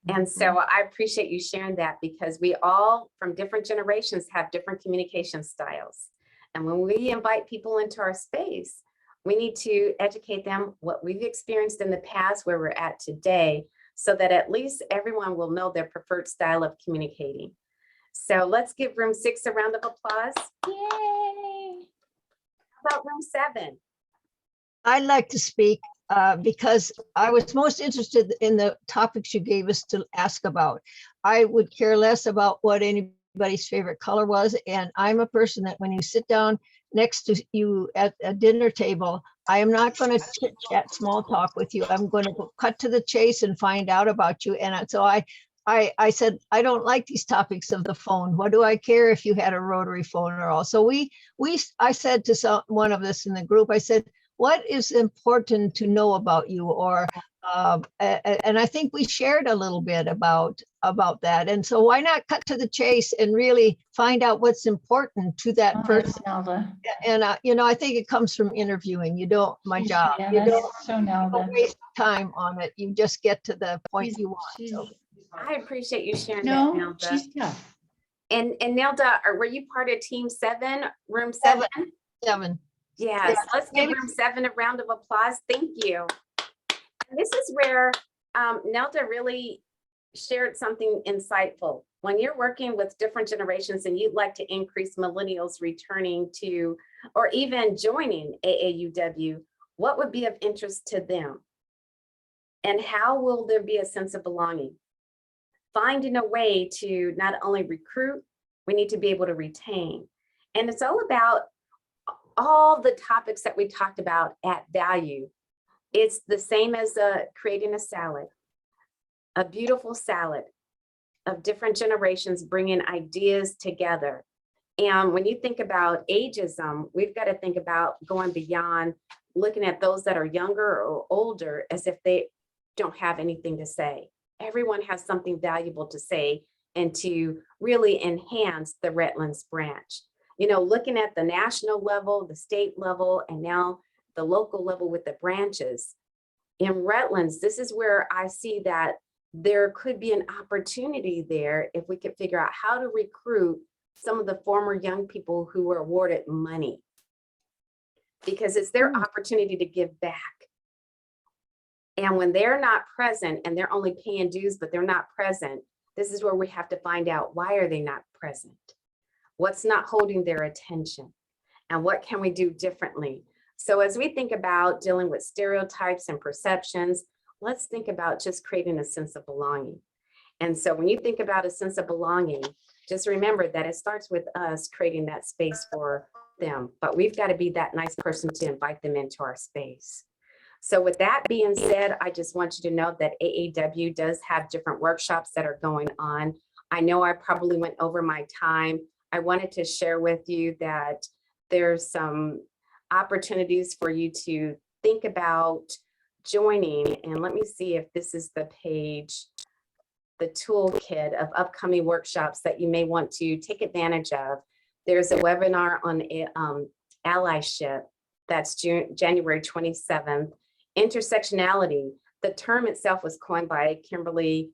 And so I appreciate you sharing that because we all from different generations have different communication styles. And when we invite people into our space, we need to educate them what we've experienced in the past, where we're at today, so that at least everyone will know their preferred style of communicating. So let's give room 6 a round of applause. Yay! How about room 7? I'd like to speak. because I was most interested in the topics you gave us to ask about. I would care less about what anybody's favorite color was. And I'm a person that when you sit down next to you at a dinner table, I am not going to chit chat small talk with you. I'm going to cut to the chase and find out about you. And so I said, I don't like these topics of the phone. What do I care if you had a rotary phone or all? So I said to one of us in the group, I said, what is important to know about you? Or, and I think we shared a little bit about that. And so why not cut to the chase and really find out what's important to that person? And, I think it comes from interviewing. You don't, my job, you don't waste time on it. You just get to the point you want. So. I appreciate you sharing No, that, Nelda. she's tough. And Nelda, were you part of team 7, room 7? 7. Yes, let's give room 7 a round of applause. Thank you. And this is where Nelda really shared something insightful. When you're working with different generations and you'd like to increase millennials returning to, or even joining AAUW, what would be of interest to them? And how will there be a sense of belonging? Finding a way to not only recruit, we need to be able to retain. And it's all about all the topics that we talked about at value. It's the same as creating a salad, a beautiful salad of different generations bringing ideas together. And when you think about ageism, we've got to think about going beyond looking at those that are younger or older as if they don't have anything to say. Everyone has something valuable to say and to really enhance the Redlands branch. Looking at the national level, the state level, and now the local level with the branches. In Redlands, this is where I see that there could be an opportunity there if we could figure out how to recruit some of the former young people who were awarded money, because it's their opportunity to give back. And when they're not present and they're only paying dues, but they're not present, this is where we have to find out, why are they not present? What's not holding their attention? And what can we do differently? So as we think about dealing with stereotypes and perceptions, let's think about just creating a sense of belonging. And so when you think about a sense of belonging, just remember that it starts with us creating that space for them, but we've got to be that nice person to invite them into our space. So with that being said, I just want you to know that AAW does have different workshops that are going on. I know I probably went over my time. I wanted to share with you that there's some opportunities for you to think about joining. And let me see if this is the page, the toolkit of upcoming workshops that you may want to take advantage of. There's a webinar on allyship. That's January 27th. Intersectionality. The term itself was coined by Kimberly.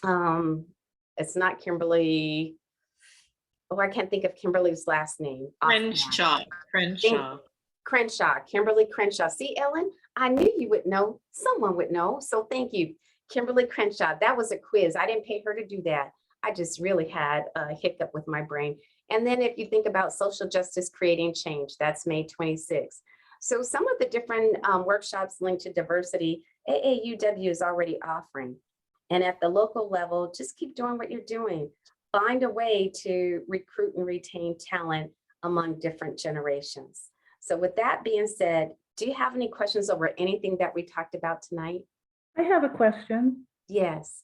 It's not Kimberly. Oh, I can't think of Kimberly's last name. Crenshaw, Kimberly Crenshaw. See, Ellen, I knew you would know. Someone would know. So thank you, Kimberly Crenshaw. That was a quiz. I didn't pay her to do that. I just really had a hiccup with my brain. And then if you think about social justice, creating change, that's May 26th. So some of the different workshops linked to diversity, AAUW is already offering. And at the local level, just keep doing what you're doing. Find a way to recruit and retain talent among different generations. So with that being said, do you have any questions over anything that we talked about tonight? I have a question. Yes.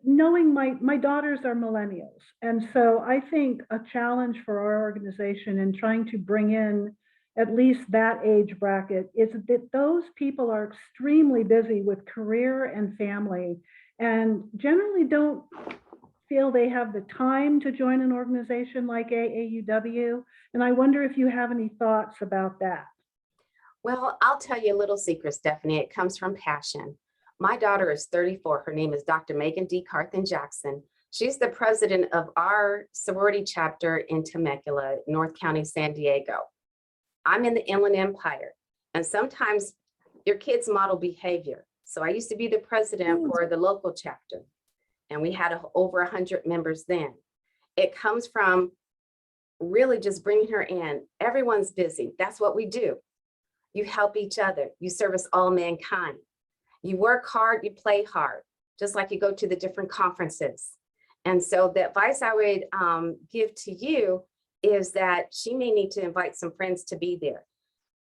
Knowing my daughters are millennials, and so I think a challenge for our organization in trying to bring in at least that age bracket is that those people are extremely busy with career and family and generally don't feel they have the time to join an organization like AAUW. And I wonder if you have any thoughts about that. Well, I'll tell you a little secret, Stephanie. It comes from passion. My daughter is 34. Her name is Dr. Megan D. Carthen Jackson. She's the president of our sorority chapter in Temecula, North County, San Diego. I'm in the Inland Empire, and sometimes your kids model behavior. So I used to be the president for the local chapter, and we had over 100 members then. It comes from really just bringing her in. Everyone's busy. That's what we do. You help each other. You service all mankind. You work hard, you play hard, just like you go to the different conferences. And so the advice I would give to you is that she may need to invite some friends to be there.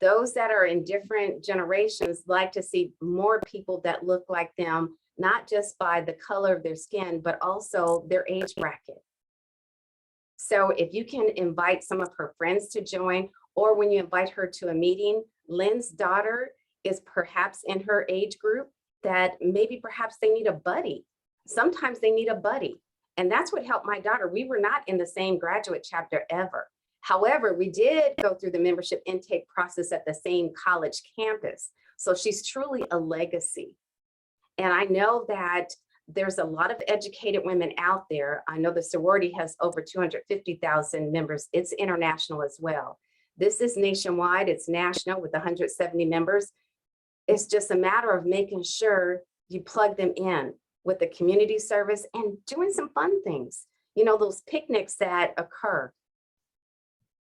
Those that are in different generations like to see more people that look like them, not just by the color of their skin, but also their age bracket. So if you can invite some of her friends to join, or when you invite her to a meeting, Lynn's daughter is perhaps in her age group that maybe perhaps they need a buddy. Sometimes they need a buddy. And that's what helped my daughter. We were not in the same graduate chapter ever. However, we did go through the membership intake process at the same college campus. So she's truly a legacy. And I know that there's a lot of educated women out there. I know the sorority has over 250,000 members. It's international as well. This is nationwide, it's national with 170 members. It's just a matter of making sure you plug them in with the community service and doing some fun things. You know, those picnics that occur.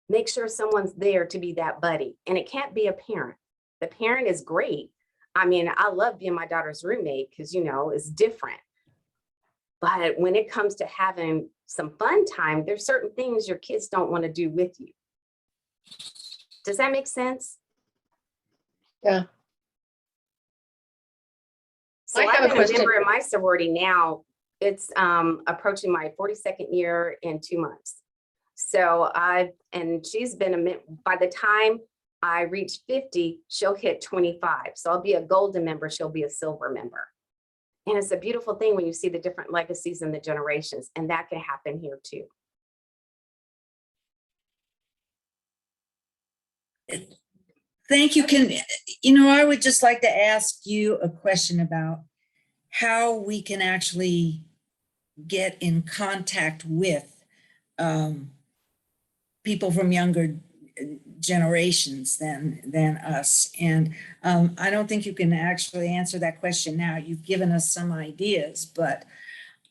Make sure someone's there to be that buddy. And it can't be a parent. The parent is great. I mean, I love being my daughter's roommate because, you know, it's different. But when it comes to having some fun time, there's certain things your kids don't want to do with you. Does that make sense? Yeah. So I have I've a been a question. member in my sorority now. It's approaching my 42nd year in 2 months. So and she's been by the time I reach 50, she'll hit 25. So I'll be a golden member, she'll be a silver member. And it's a beautiful thing when you see the different legacies and the generations, and that can happen here too. Thank you. I would just like to ask you a question about how we can actually get in contact with people from younger generations than us. And I don't think you can actually answer that question now. You've given us some ideas, but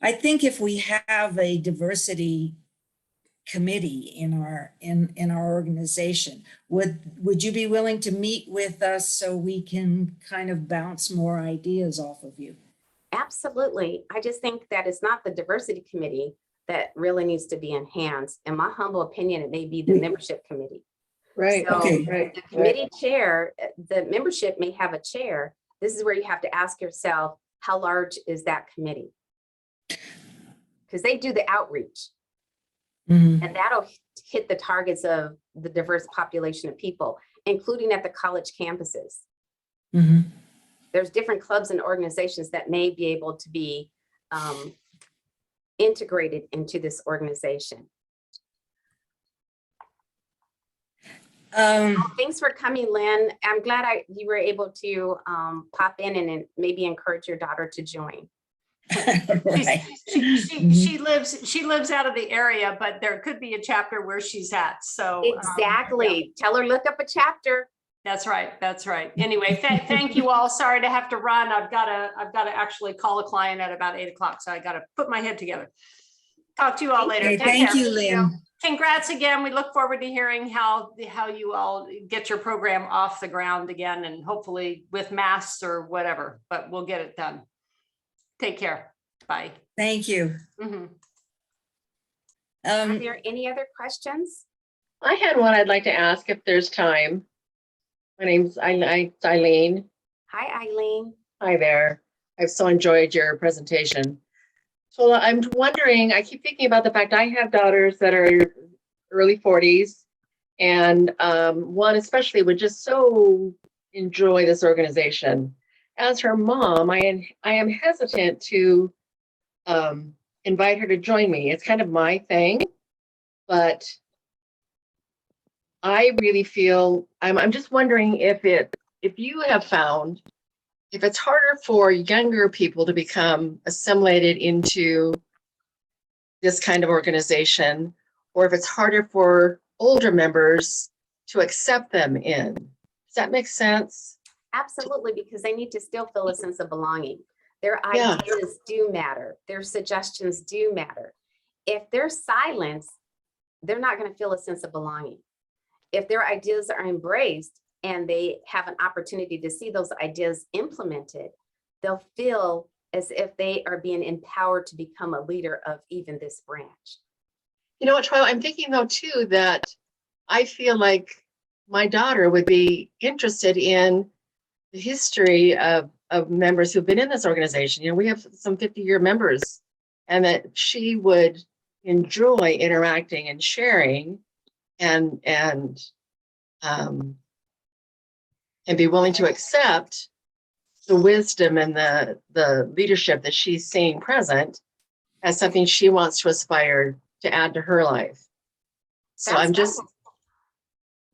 I think if we have a diversity committee in our organization, would you be willing to meet with us so we can kind of bounce more ideas off of you? Absolutely. I just think that it's not the diversity committee that really needs to be enhanced. In my humble opinion, it may be the membership committee. Right. So Okay. Right. the committee chair, the membership may have a chair. This is where you have to ask yourself, how large is that committee? Because they do the outreach. Mm-hmm. And that'll hit the targets of the diverse population of people, including at the college campuses. Mm-hmm. There's different clubs and organizations that may be able to be integrated into this organization. Thanks for coming, Lynn. I'm glad you were able to pop in and maybe encourage your daughter to join. Right. She lives out of the area, but there could be a chapter where she's at. So exactly. Yeah. Tell her, look up a chapter. That's right. That's right. Anyway, thank you all. Sorry to have to run. I've got to actually call a client at about 8 o'clock. So I got to put my head together. Talk to you all later. Okay, Take thank care. you, Lynn. Congrats again. We look forward to hearing how you all get your program off the ground again, and hopefully with masks or whatever, but we'll get it done. Take care. Bye. Thank you. Mhm. Are there any other questions? I had one I'd like to ask if there's time. My name's Eileen. Hi, Eileen. Hi there. I've so enjoyed your presentation. So I'm wondering, I keep thinking about the fact I have daughters that are early 40s, and one especially would just so enjoy this organization. As her mom, I am hesitant to invite her to join me. It's kind of my thing, but I really feel, I'm just wondering if you have found, if it's harder for younger people to become assimilated into this kind of organization, or if it's harder for older members to accept them in. Does that make sense? Absolutely, because they need to still feel a sense of belonging. Their Yeah. ideas do matter. Their suggestions do matter. If they're silenced, they're not going to feel a sense of belonging. If their ideas are embraced and they have an opportunity to see those ideas implemented, they'll feel as if they are being empowered to become a leader of even this branch. You know what, Twyla, I'm thinking though too, that I feel like my daughter would be interested in the history of members who've been in this organization. You know, we have some 50-year members, and that she would enjoy interacting and sharing and be willing to accept the wisdom and the leadership that she's seeing present as something she wants to aspire to add to her life. So I'm just,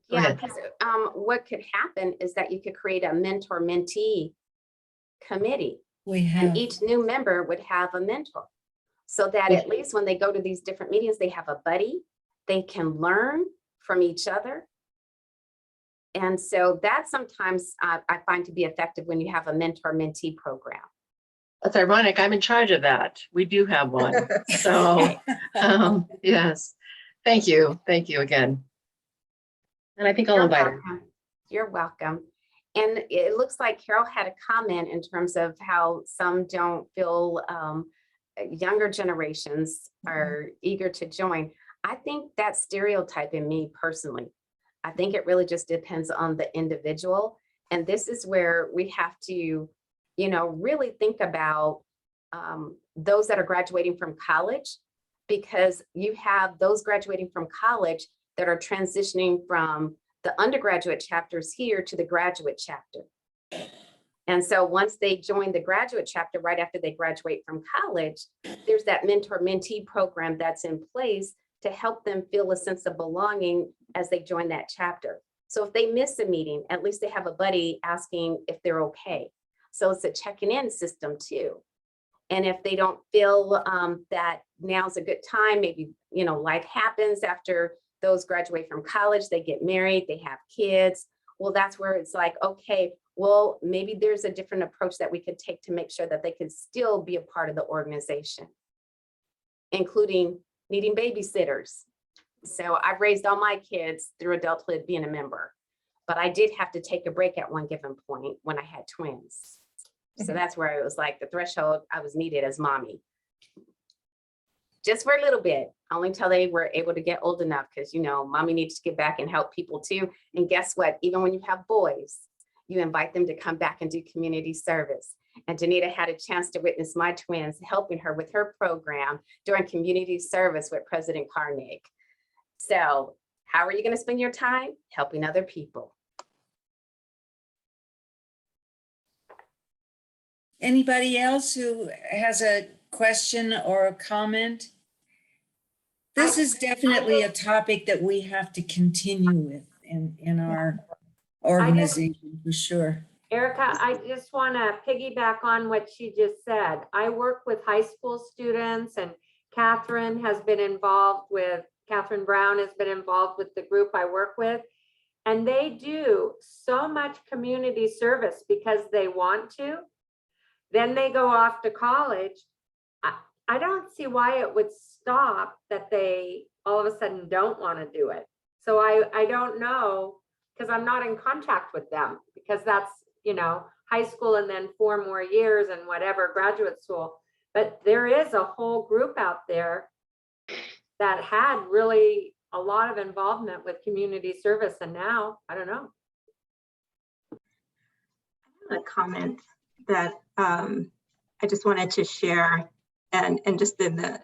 yeah, because what could happen is that you could create a mentor-mentee committee. And each new member would have a mentor. So that at least when they go to these different meetings, they have a buddy, they can learn from each other. And so that sometimes I find to be effective when you have a mentor-mentee program. That's ironic. I'm in charge of that. We do have one. So yes, thank you. Thank you again. And I think I'll invite her. You're welcome. And it looks like Carol had a comment in terms of how some don't feel younger generations are eager to join. I think that's stereotyping me personally. I think it really just depends on the individual. And this is where we have to, you know, really think about those that are graduating from college, because you have those graduating from college that are transitioning from the undergraduate chapters here to the graduate chapter. And so once they join the graduate chapter right after they graduate from college, there's that mentor-mentee program that's in place to help them feel a sense of belonging as they join that chapter. So if they miss a meeting, at least they have a buddy asking if they're okay. So it's a checking in system too. And if they don't feel that now's a good time, maybe, you know, life happens after those graduate from college, they get married, they have kids. Well, that's where it's like, okay, well, maybe there's a different approach that we could take to make sure that they could still be a part of the organization, including needing babysitters. So I've raised all my kids through adulthood being a member, but I did have to take a break at one given point when I had twins. So that's where it was like the threshold I was needed as mommy. Just for a little bit, only until they were able to get old enough, because, you know, mommy needs to get back and help people too. And guess what? Even when you have boys, you invite them to come back and do community service. And Janita had a chance to witness my twins helping her with her program during community service with President Carnegie. So how are you going to spend your time? Helping other people. Anybody else who has a question or a comment? This is definitely a topic that we have to continue with in our organization, for sure. Erica, I just want to piggyback on what she just said. I work with high school students, and Catherine Brown has been involved with the group I work with. And they do so much community service because they want to. Then they go off to college. I don't see why it would stop that they all of a sudden don't want to do it. So I don't know, because I'm not in contact with them, because that's, you know, high school and then 4 more years and whatever, graduate school. But there is a whole group out there that had really a lot of involvement with community service. And now, I don't know. A comment that I just wanted to share, and just in the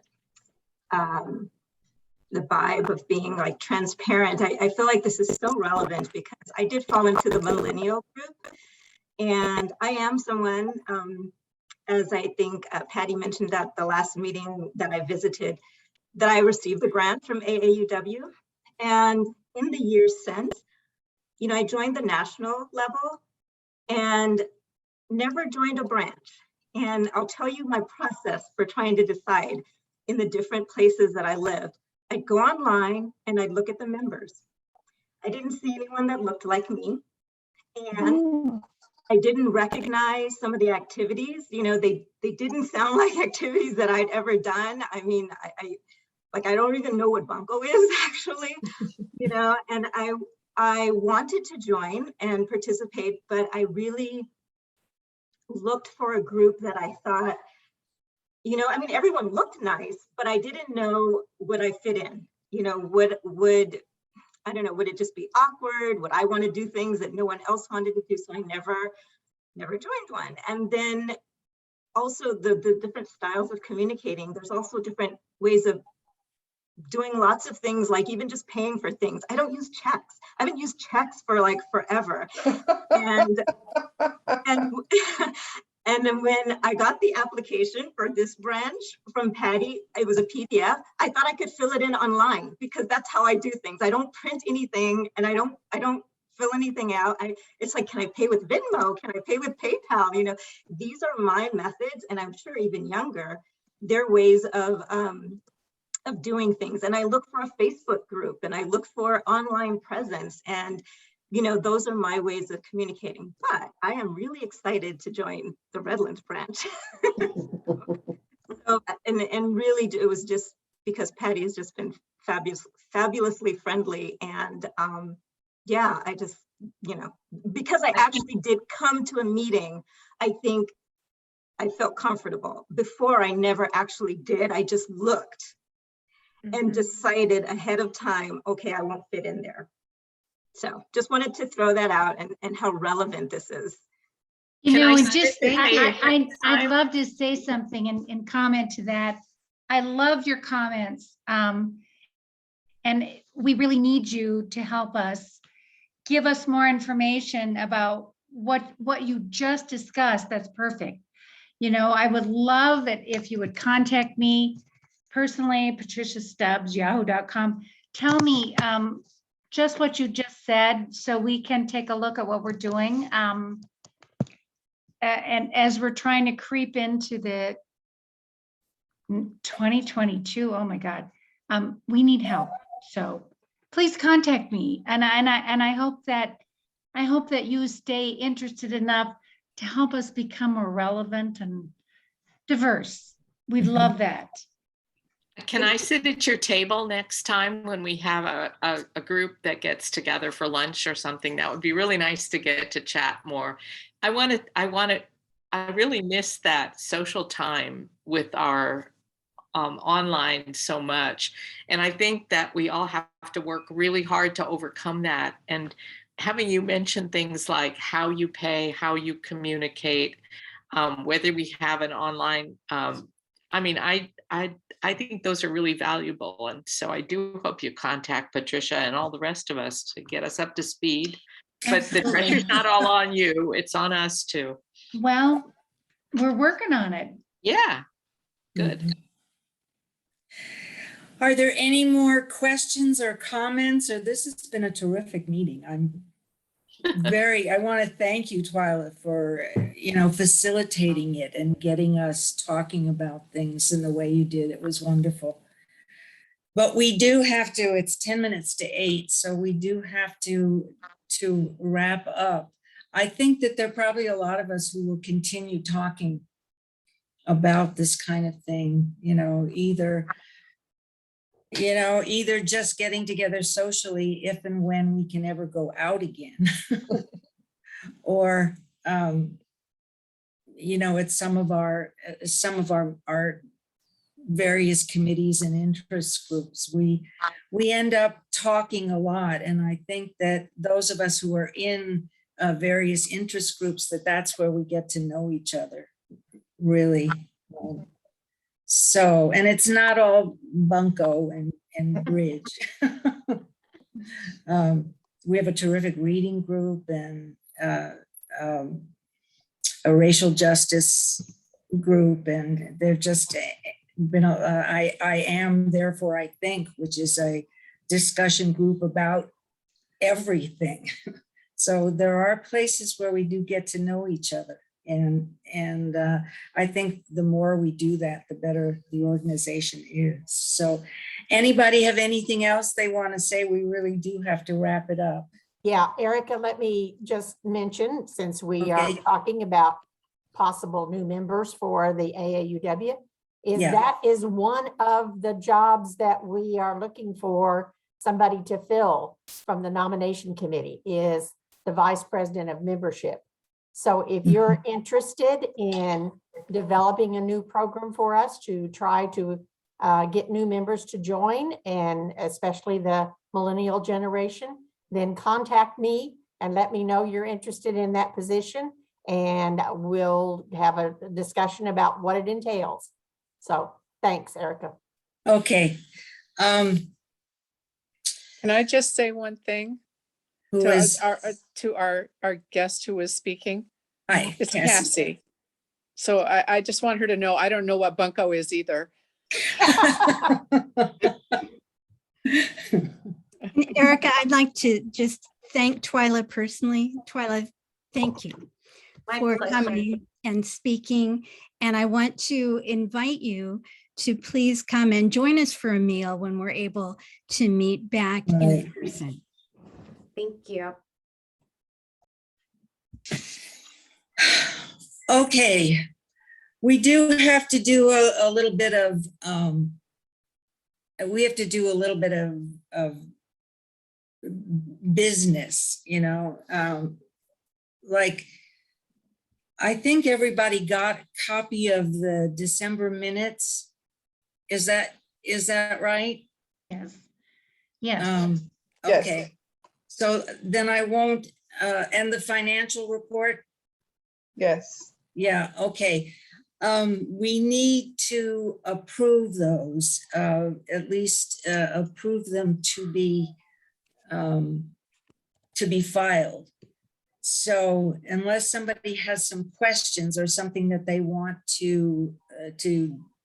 vibe of being like transparent. I feel like this is so relevant because I did fall into the millennial group, and I am someone, as I think Patty mentioned at the last meeting that I visited, that I received the grant from AAUW. And in the years since, you know, I joined the national level and never joined a branch. And I'll tell you my process for trying to decide in the different places that I lived. I'd go online and I'd look at the members. I didn't see anyone that looked like me. And I didn't recognize some of the activities. You know, they didn't sound like activities that I'd ever done. I mean, I don't even know what bunko is actually, you know, and I wanted to join and participate, but I really looked for a group that I thought, you know, I mean, everyone looked nice, but I didn't know would I fit in, you know, would I don't know, would it just be awkward? Would I want to do things that no one else wanted to do? So I never joined one. And then also the different styles of communicating, there's also different ways of doing lots of things, like even just paying for things. I don't use checks. I haven't used checks for like forever. And and then when I got the application for this branch from Patty, it was a PDF. I thought I could fill it in online because that's how I do things. I don't print anything, and I don't fill anything out. It's like, can I pay with Venmo? Can I pay with PayPal? You know, these are my methods, and I'm sure even younger, they're ways of doing things. And I look for a Facebook group, and I look for online presence, and you know, those are my ways of communicating. But I am really excited to join the Redlands branch. So, and really, it was just because Patty has just been fabulously friendly. And yeah, I just, you know, because I actually did come to a meeting, I think I felt comfortable. Before, I never actually did. I just looked and decided ahead of time, okay, I won't fit in there. So just wanted to throw that out, and how relevant this is. You Can know, I and say just, something? I'd love to say something and comment to that. I love your comments. And we really need you to help us, give us more information about what you just discussed. That's perfect. You know, I would love that if you would contact me personally, Patricia Stubbs, yahoo.com. Tell me just what you just said so we can take a look at what we're doing. And as we're trying to creep into the 2022, oh my God, we need help. So please contact me. And I hope that you stay interested enough to help us become more relevant and diverse. We'd love that. Can I sit at your table next time when we have a group that gets together for lunch or something? That would be really nice to get to chat more. I really miss that social time with our online so much. And I think that we all have to work really hard to overcome that. And having you mention things like how you pay, how you communicate, whether we have an online, I mean, I think those are really valuable. And so I do hope you contact Patricia and all the rest of us to get us up to speed. But the pressure's not all on you, it's on us too. Well, we're working on it. Yeah, good. Are there any more questions or comments? Or this has been a terrific meeting. I want to thank you, Twyla, for, you know, facilitating it and getting us talking about things in the way you did. It was wonderful. But we do have to, it's 10 minutes to 8, so we do have to wrap up. I think that there are probably a lot of us who will continue talking about this kind of thing, you know, either just getting together socially if and when we can ever go out again, or you know, at some of our various committees and interest groups, we end up talking a lot. And I think that those of us who are in various interest groups, that's where we get to know each other really. So, and it's not all bunco and bridge. We have a terrific reading group and a racial justice group, and they're just been I am therefore I think, which is a discussion group about everything. So there are places where we do get to know each other. And I think the more we do that, the better the organization is. So anybody have anything else they want to say? We really do have to wrap it up. Yeah, Erica, let me just mention, since we are Okay. talking about possible new members for the AAUW, Yeah. that is one of the jobs that we are looking for somebody to fill from the nomination committee is the vice president of membership. So if you're interested in developing a new program for us to try to get new members to join, and especially the millennial generation, then contact me and let me know you're interested in that position, and we'll have a discussion about what it entails. So thanks, Erica. Okay. Can I just say one thing Who to is? our guest who was speaking? Hi, It's Cassie. Cassie. So I just want her to know, I don't know what bunco is either. And Erica, I'd like to just thank Twyla personally. Twyla, thank you for coming and speaking. And I want to invite you to please come and join us for a meal when we're able to meet back in person. Thank you. Okay, we do have to do a little bit of, we have to do a little bit of business, you know, like, I think everybody got a copy of the December minutes. Is that right? Yes. Yes. Yes. Okay, so then I won't, and the financial report? Yes. Yeah, okay. We need to approve those, at least approve them to be filed. So unless somebody has some questions or something that they want to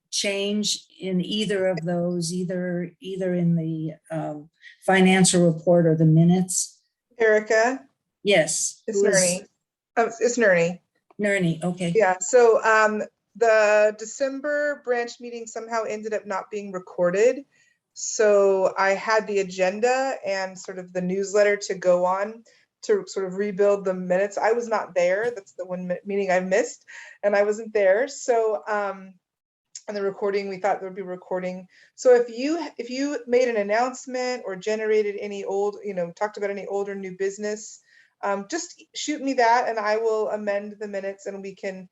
change in either of those, either in the financial report or the minutes. Erica, Yes. it's Nerney. It's Nerney. Nerney, okay. Yeah, so the December branch meeting somehow ended up not being recorded. So I had the agenda and sort of the newsletter to go on to sort of rebuild the minutes. I was not there. That's the one meeting I missed, and I wasn't there. So and the recording, we thought there would be recording. So if you made an announcement or generated any old, talked about any old or new business, just shoot me that and I will amend the minutes and we can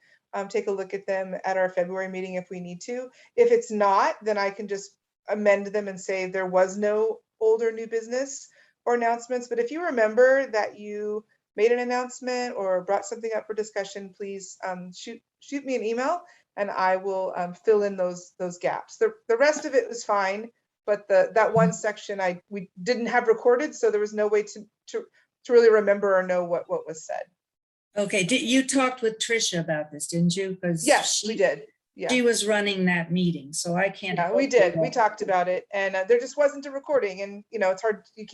take a look at them at our February meeting if we need to. If it's not, then I can just amend them and say there was no old or new business or announcements. But if you remember that you made an announcement or brought something up for discussion, please shoot me an email and I will fill in those gaps. The rest of it was fine, but that one section we didn't have recorded, so there was no way to really remember or know what was said. Okay, you talked with Tricia about this, didn't you? Yes, we did. Yeah. She was running that meeting, so I can't. Yeah, we did. We talked about it, and there just wasn't a recording, and it's hard. You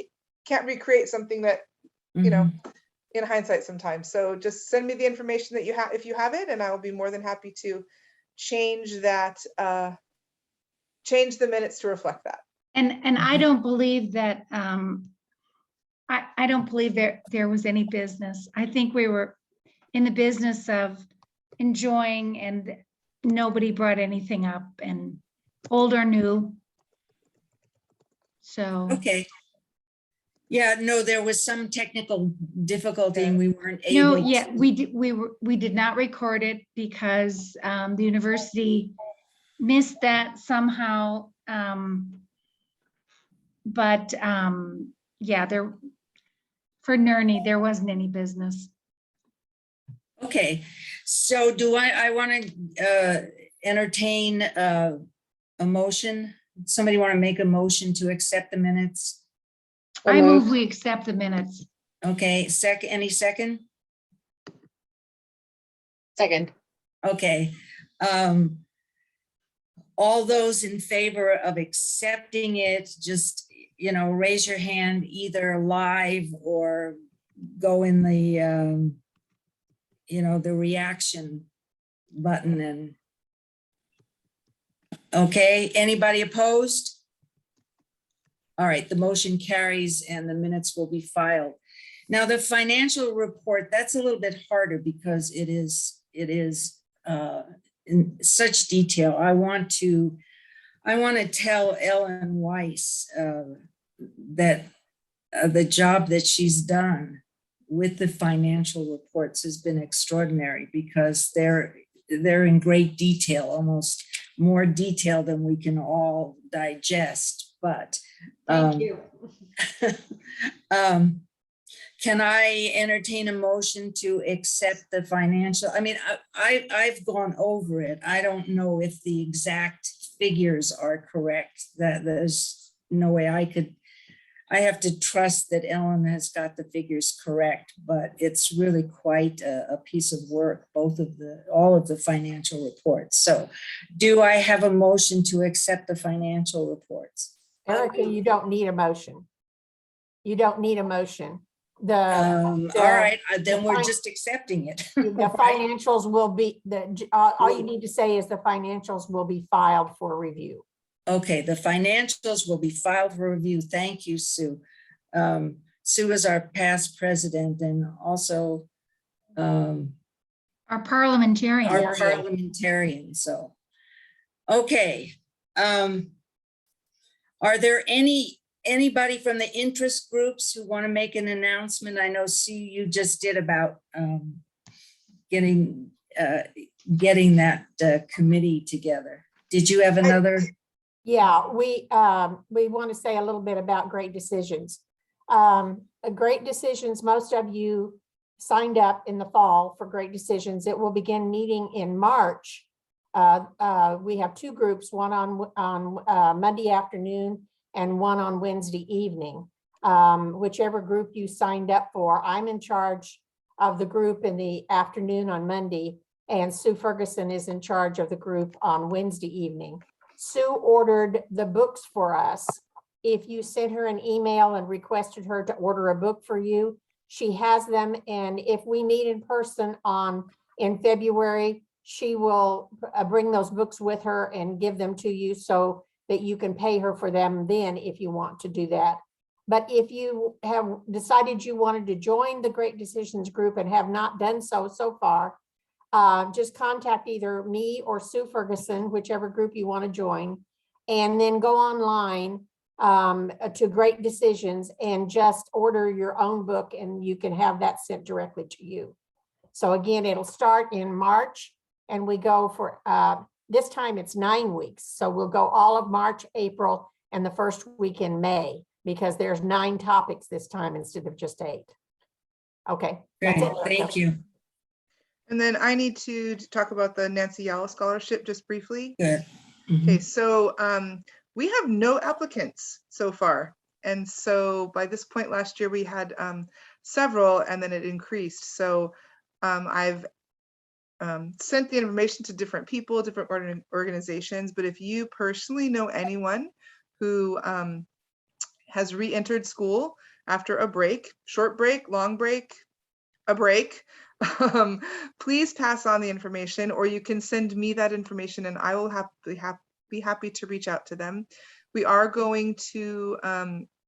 can't recreate something that in hindsight sometimes. So just send me the information that you have if you have it, and I will be more than happy to change that, change the minutes to reflect that. And I don't believe that, I don't believe there was any business. I think we were in the business of enjoying, and nobody brought anything up, and old or new. So. Okay. Yeah, no, there was some technical difficulty and we weren't able. No, yeah, we did not record it because the university missed that somehow. But yeah, for Nerney, there wasn't any business. Okay, so do I want to entertain a motion? Somebody want to make a motion to accept the minutes? I move we accept the minutes. Okay, any second? Second. Okay. All those in favor of accepting it, just, raise your hand either live or go in the, the reaction button and, okay, anybody opposed? All right, the motion carries and the minutes will be filed. Now the financial report, that's a little bit harder because it is in such detail. I want to tell Ellen Weiss that the job that she's done with the financial reports has been extraordinary, because they're in great detail, almost more detail than we can all digest. But Thank you. can I entertain a motion to accept the financial? I mean, I've gone over it. I don't know if the exact figures are correct. That there's no way I have to trust that Ellen has got the figures correct, but it's really quite a piece of work, all of the financial reports. So do I have a motion to accept the financial reports? Erica, you don't need a motion. You don't need a motion. All right, then we're just accepting it. The financials will be, all you need to say is the financials will be filed for review. Okay, the financials will be filed for review. Thank you, Sue. Sue is our past president and also Our parliamentarian. our parliamentarian, so. Okay. Are there anybody from the interest groups who want to make an announcement? I know, Sue, you just did about getting that committee together. Did you have another? Yeah, we want to say a little bit about Great Decisions. Great Decisions, most of you signed up in the fall for Great Decisions. It will begin meeting in March. We have two groups, one on Monday afternoon and one on Wednesday evening. Whichever group you signed up for, I'm in charge of the group in the afternoon on Monday, and Sue Ferguson is in charge of the group on Wednesday evening. Sue ordered the books for us. If you sent her an email and requested her to order a book for you, she has them. And if we meet in person in February, she will bring those books with her and give them to you so that you can pay her for them then if you want to do that. But if you have decided you wanted to join the Great Decisions group and have not done so far, just contact either me or Sue Ferguson, whichever group you want to join, and then go online to Great Decisions and just order your own book, and you can have that sent directly to you. So again, it'll start in March, and we go for, this time it's 9 weeks. So we'll go all of March, April, and the first week in May, because there's 9 topics this time instead of just 8. Okay. Great, thank you. And then I need to talk about the Nancy Yalla Scholarship just briefly. Good. Okay, so we have no applicants so far. And so by this point last year, we had several, and then it increased. So I've sent the information to different people, different organizations, but if you personally know anyone who has re-entered school after a break, short break, long break, a break, please pass on the information, or you can send me that information and I will be happy to reach out to them. We are going to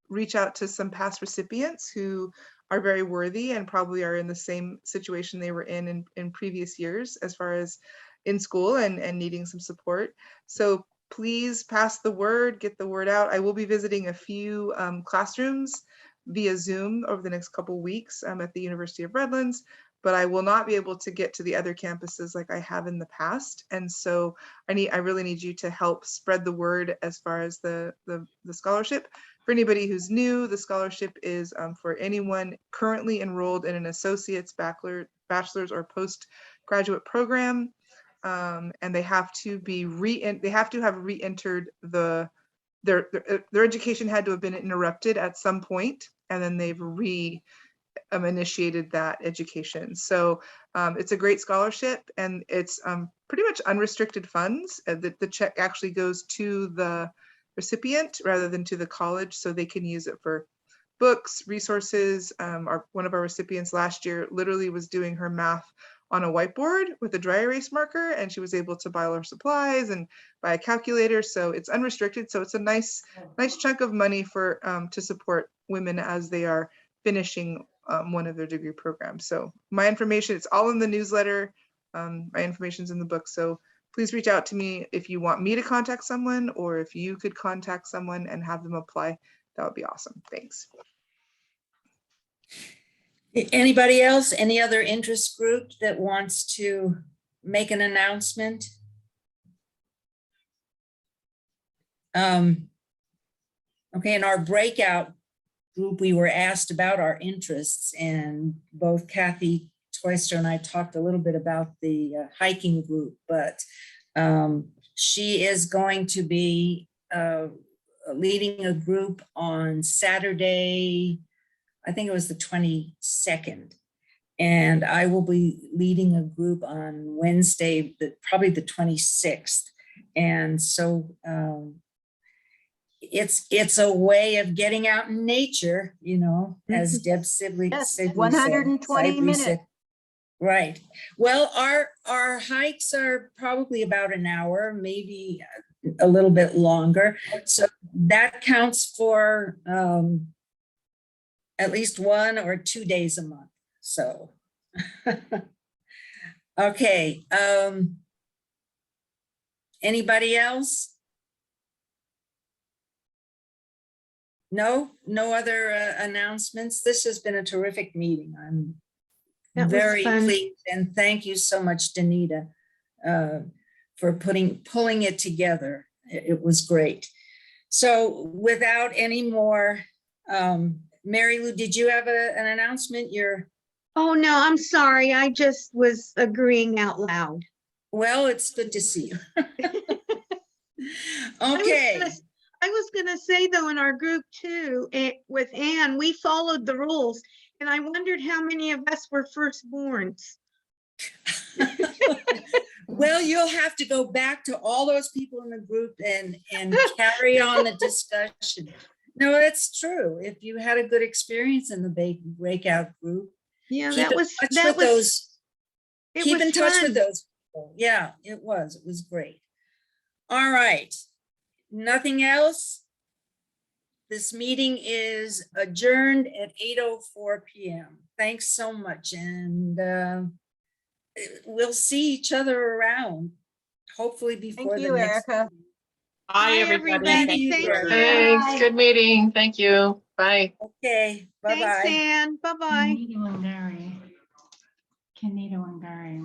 reach out to some past recipients who are very worthy and probably are in the same situation they were in previous years as far as in school and needing some support. So please pass the word, get the word out. I will be visiting a few classrooms via Zoom over the next couple of weeks at the University of Redlands, but I will not be able to get to the other campuses like I have in the past. And so I really need you to help spread the word as far as the scholarship. For anybody who's new, the scholarship is for anyone currently enrolled in an associate's, bachelor's, or postgraduate program, and they have to have re-entered their education had to have been interrupted at some point, and then they've initiated that education. So it's a great scholarship, and it's pretty much unrestricted funds. The check actually goes to the recipient rather than to the college, so they can use it for books, resources. One of our recipients last year literally was doing her math on a whiteboard with a dry erase marker, and she was able to buy all her supplies and buy a calculator. So it's unrestricted. So it's a nice chunk of money for to support women as they are finishing one of their degree programs. So my information, it's all in the newsletter. My information's in the book. So please reach out to me if you want me to contact someone, or if you could contact someone and have them apply. that would be awesome. Thanks. Anybody else, any other interest group that wants to make an announcement? Okay, in our breakout group, we were asked about our interests, and both Kathy Twister and I talked a little bit about the hiking group, but she is going to be leading a group on Saturday, I think it was the 22nd. And I will be leading a group on Wednesday, probably the 26th. And so it's a way of getting out in nature, you know, as Deb Sibley, Yes, Sibley 120 said, minutes. right. Well, our hikes are probably about an hour, maybe a little bit longer. So that counts for at least 1 or 2 days a month. So, okay. Anybody else? No other announcements. This has been a terrific meeting. I'm That was very fun. pleased, and thank you so much, Danita, for pulling it together. It was great. So without any more, Mary Lou, did you have an announcement? Oh, no, I'm sorry. I just was agreeing out loud. Well, it's good to see you. Okay. I was gonna say though, in our group too, with Anne, we followed the rules, and I wondered how many of us were firstborns. Well, you'll have to go back to all those people in the group and carry on the discussion. No, that's true. If you had a good experience in the breakout group, Yeah, keep that in was touch that with was those. it Keep was in touch fun. with those people. Yeah, it was great. All right. Nothing else. This meeting is adjourned at 8:04 p.m. Thanks so much. And we'll see each other around, hopefully before Thank the you, next. Erica. Bye, everybody. Thank you. Thanks. Good meeting. Thank you. Bye. Okay, bye-bye. Thanks, Anne. Bye-bye. Kenito and Gary. Kenito and Gary.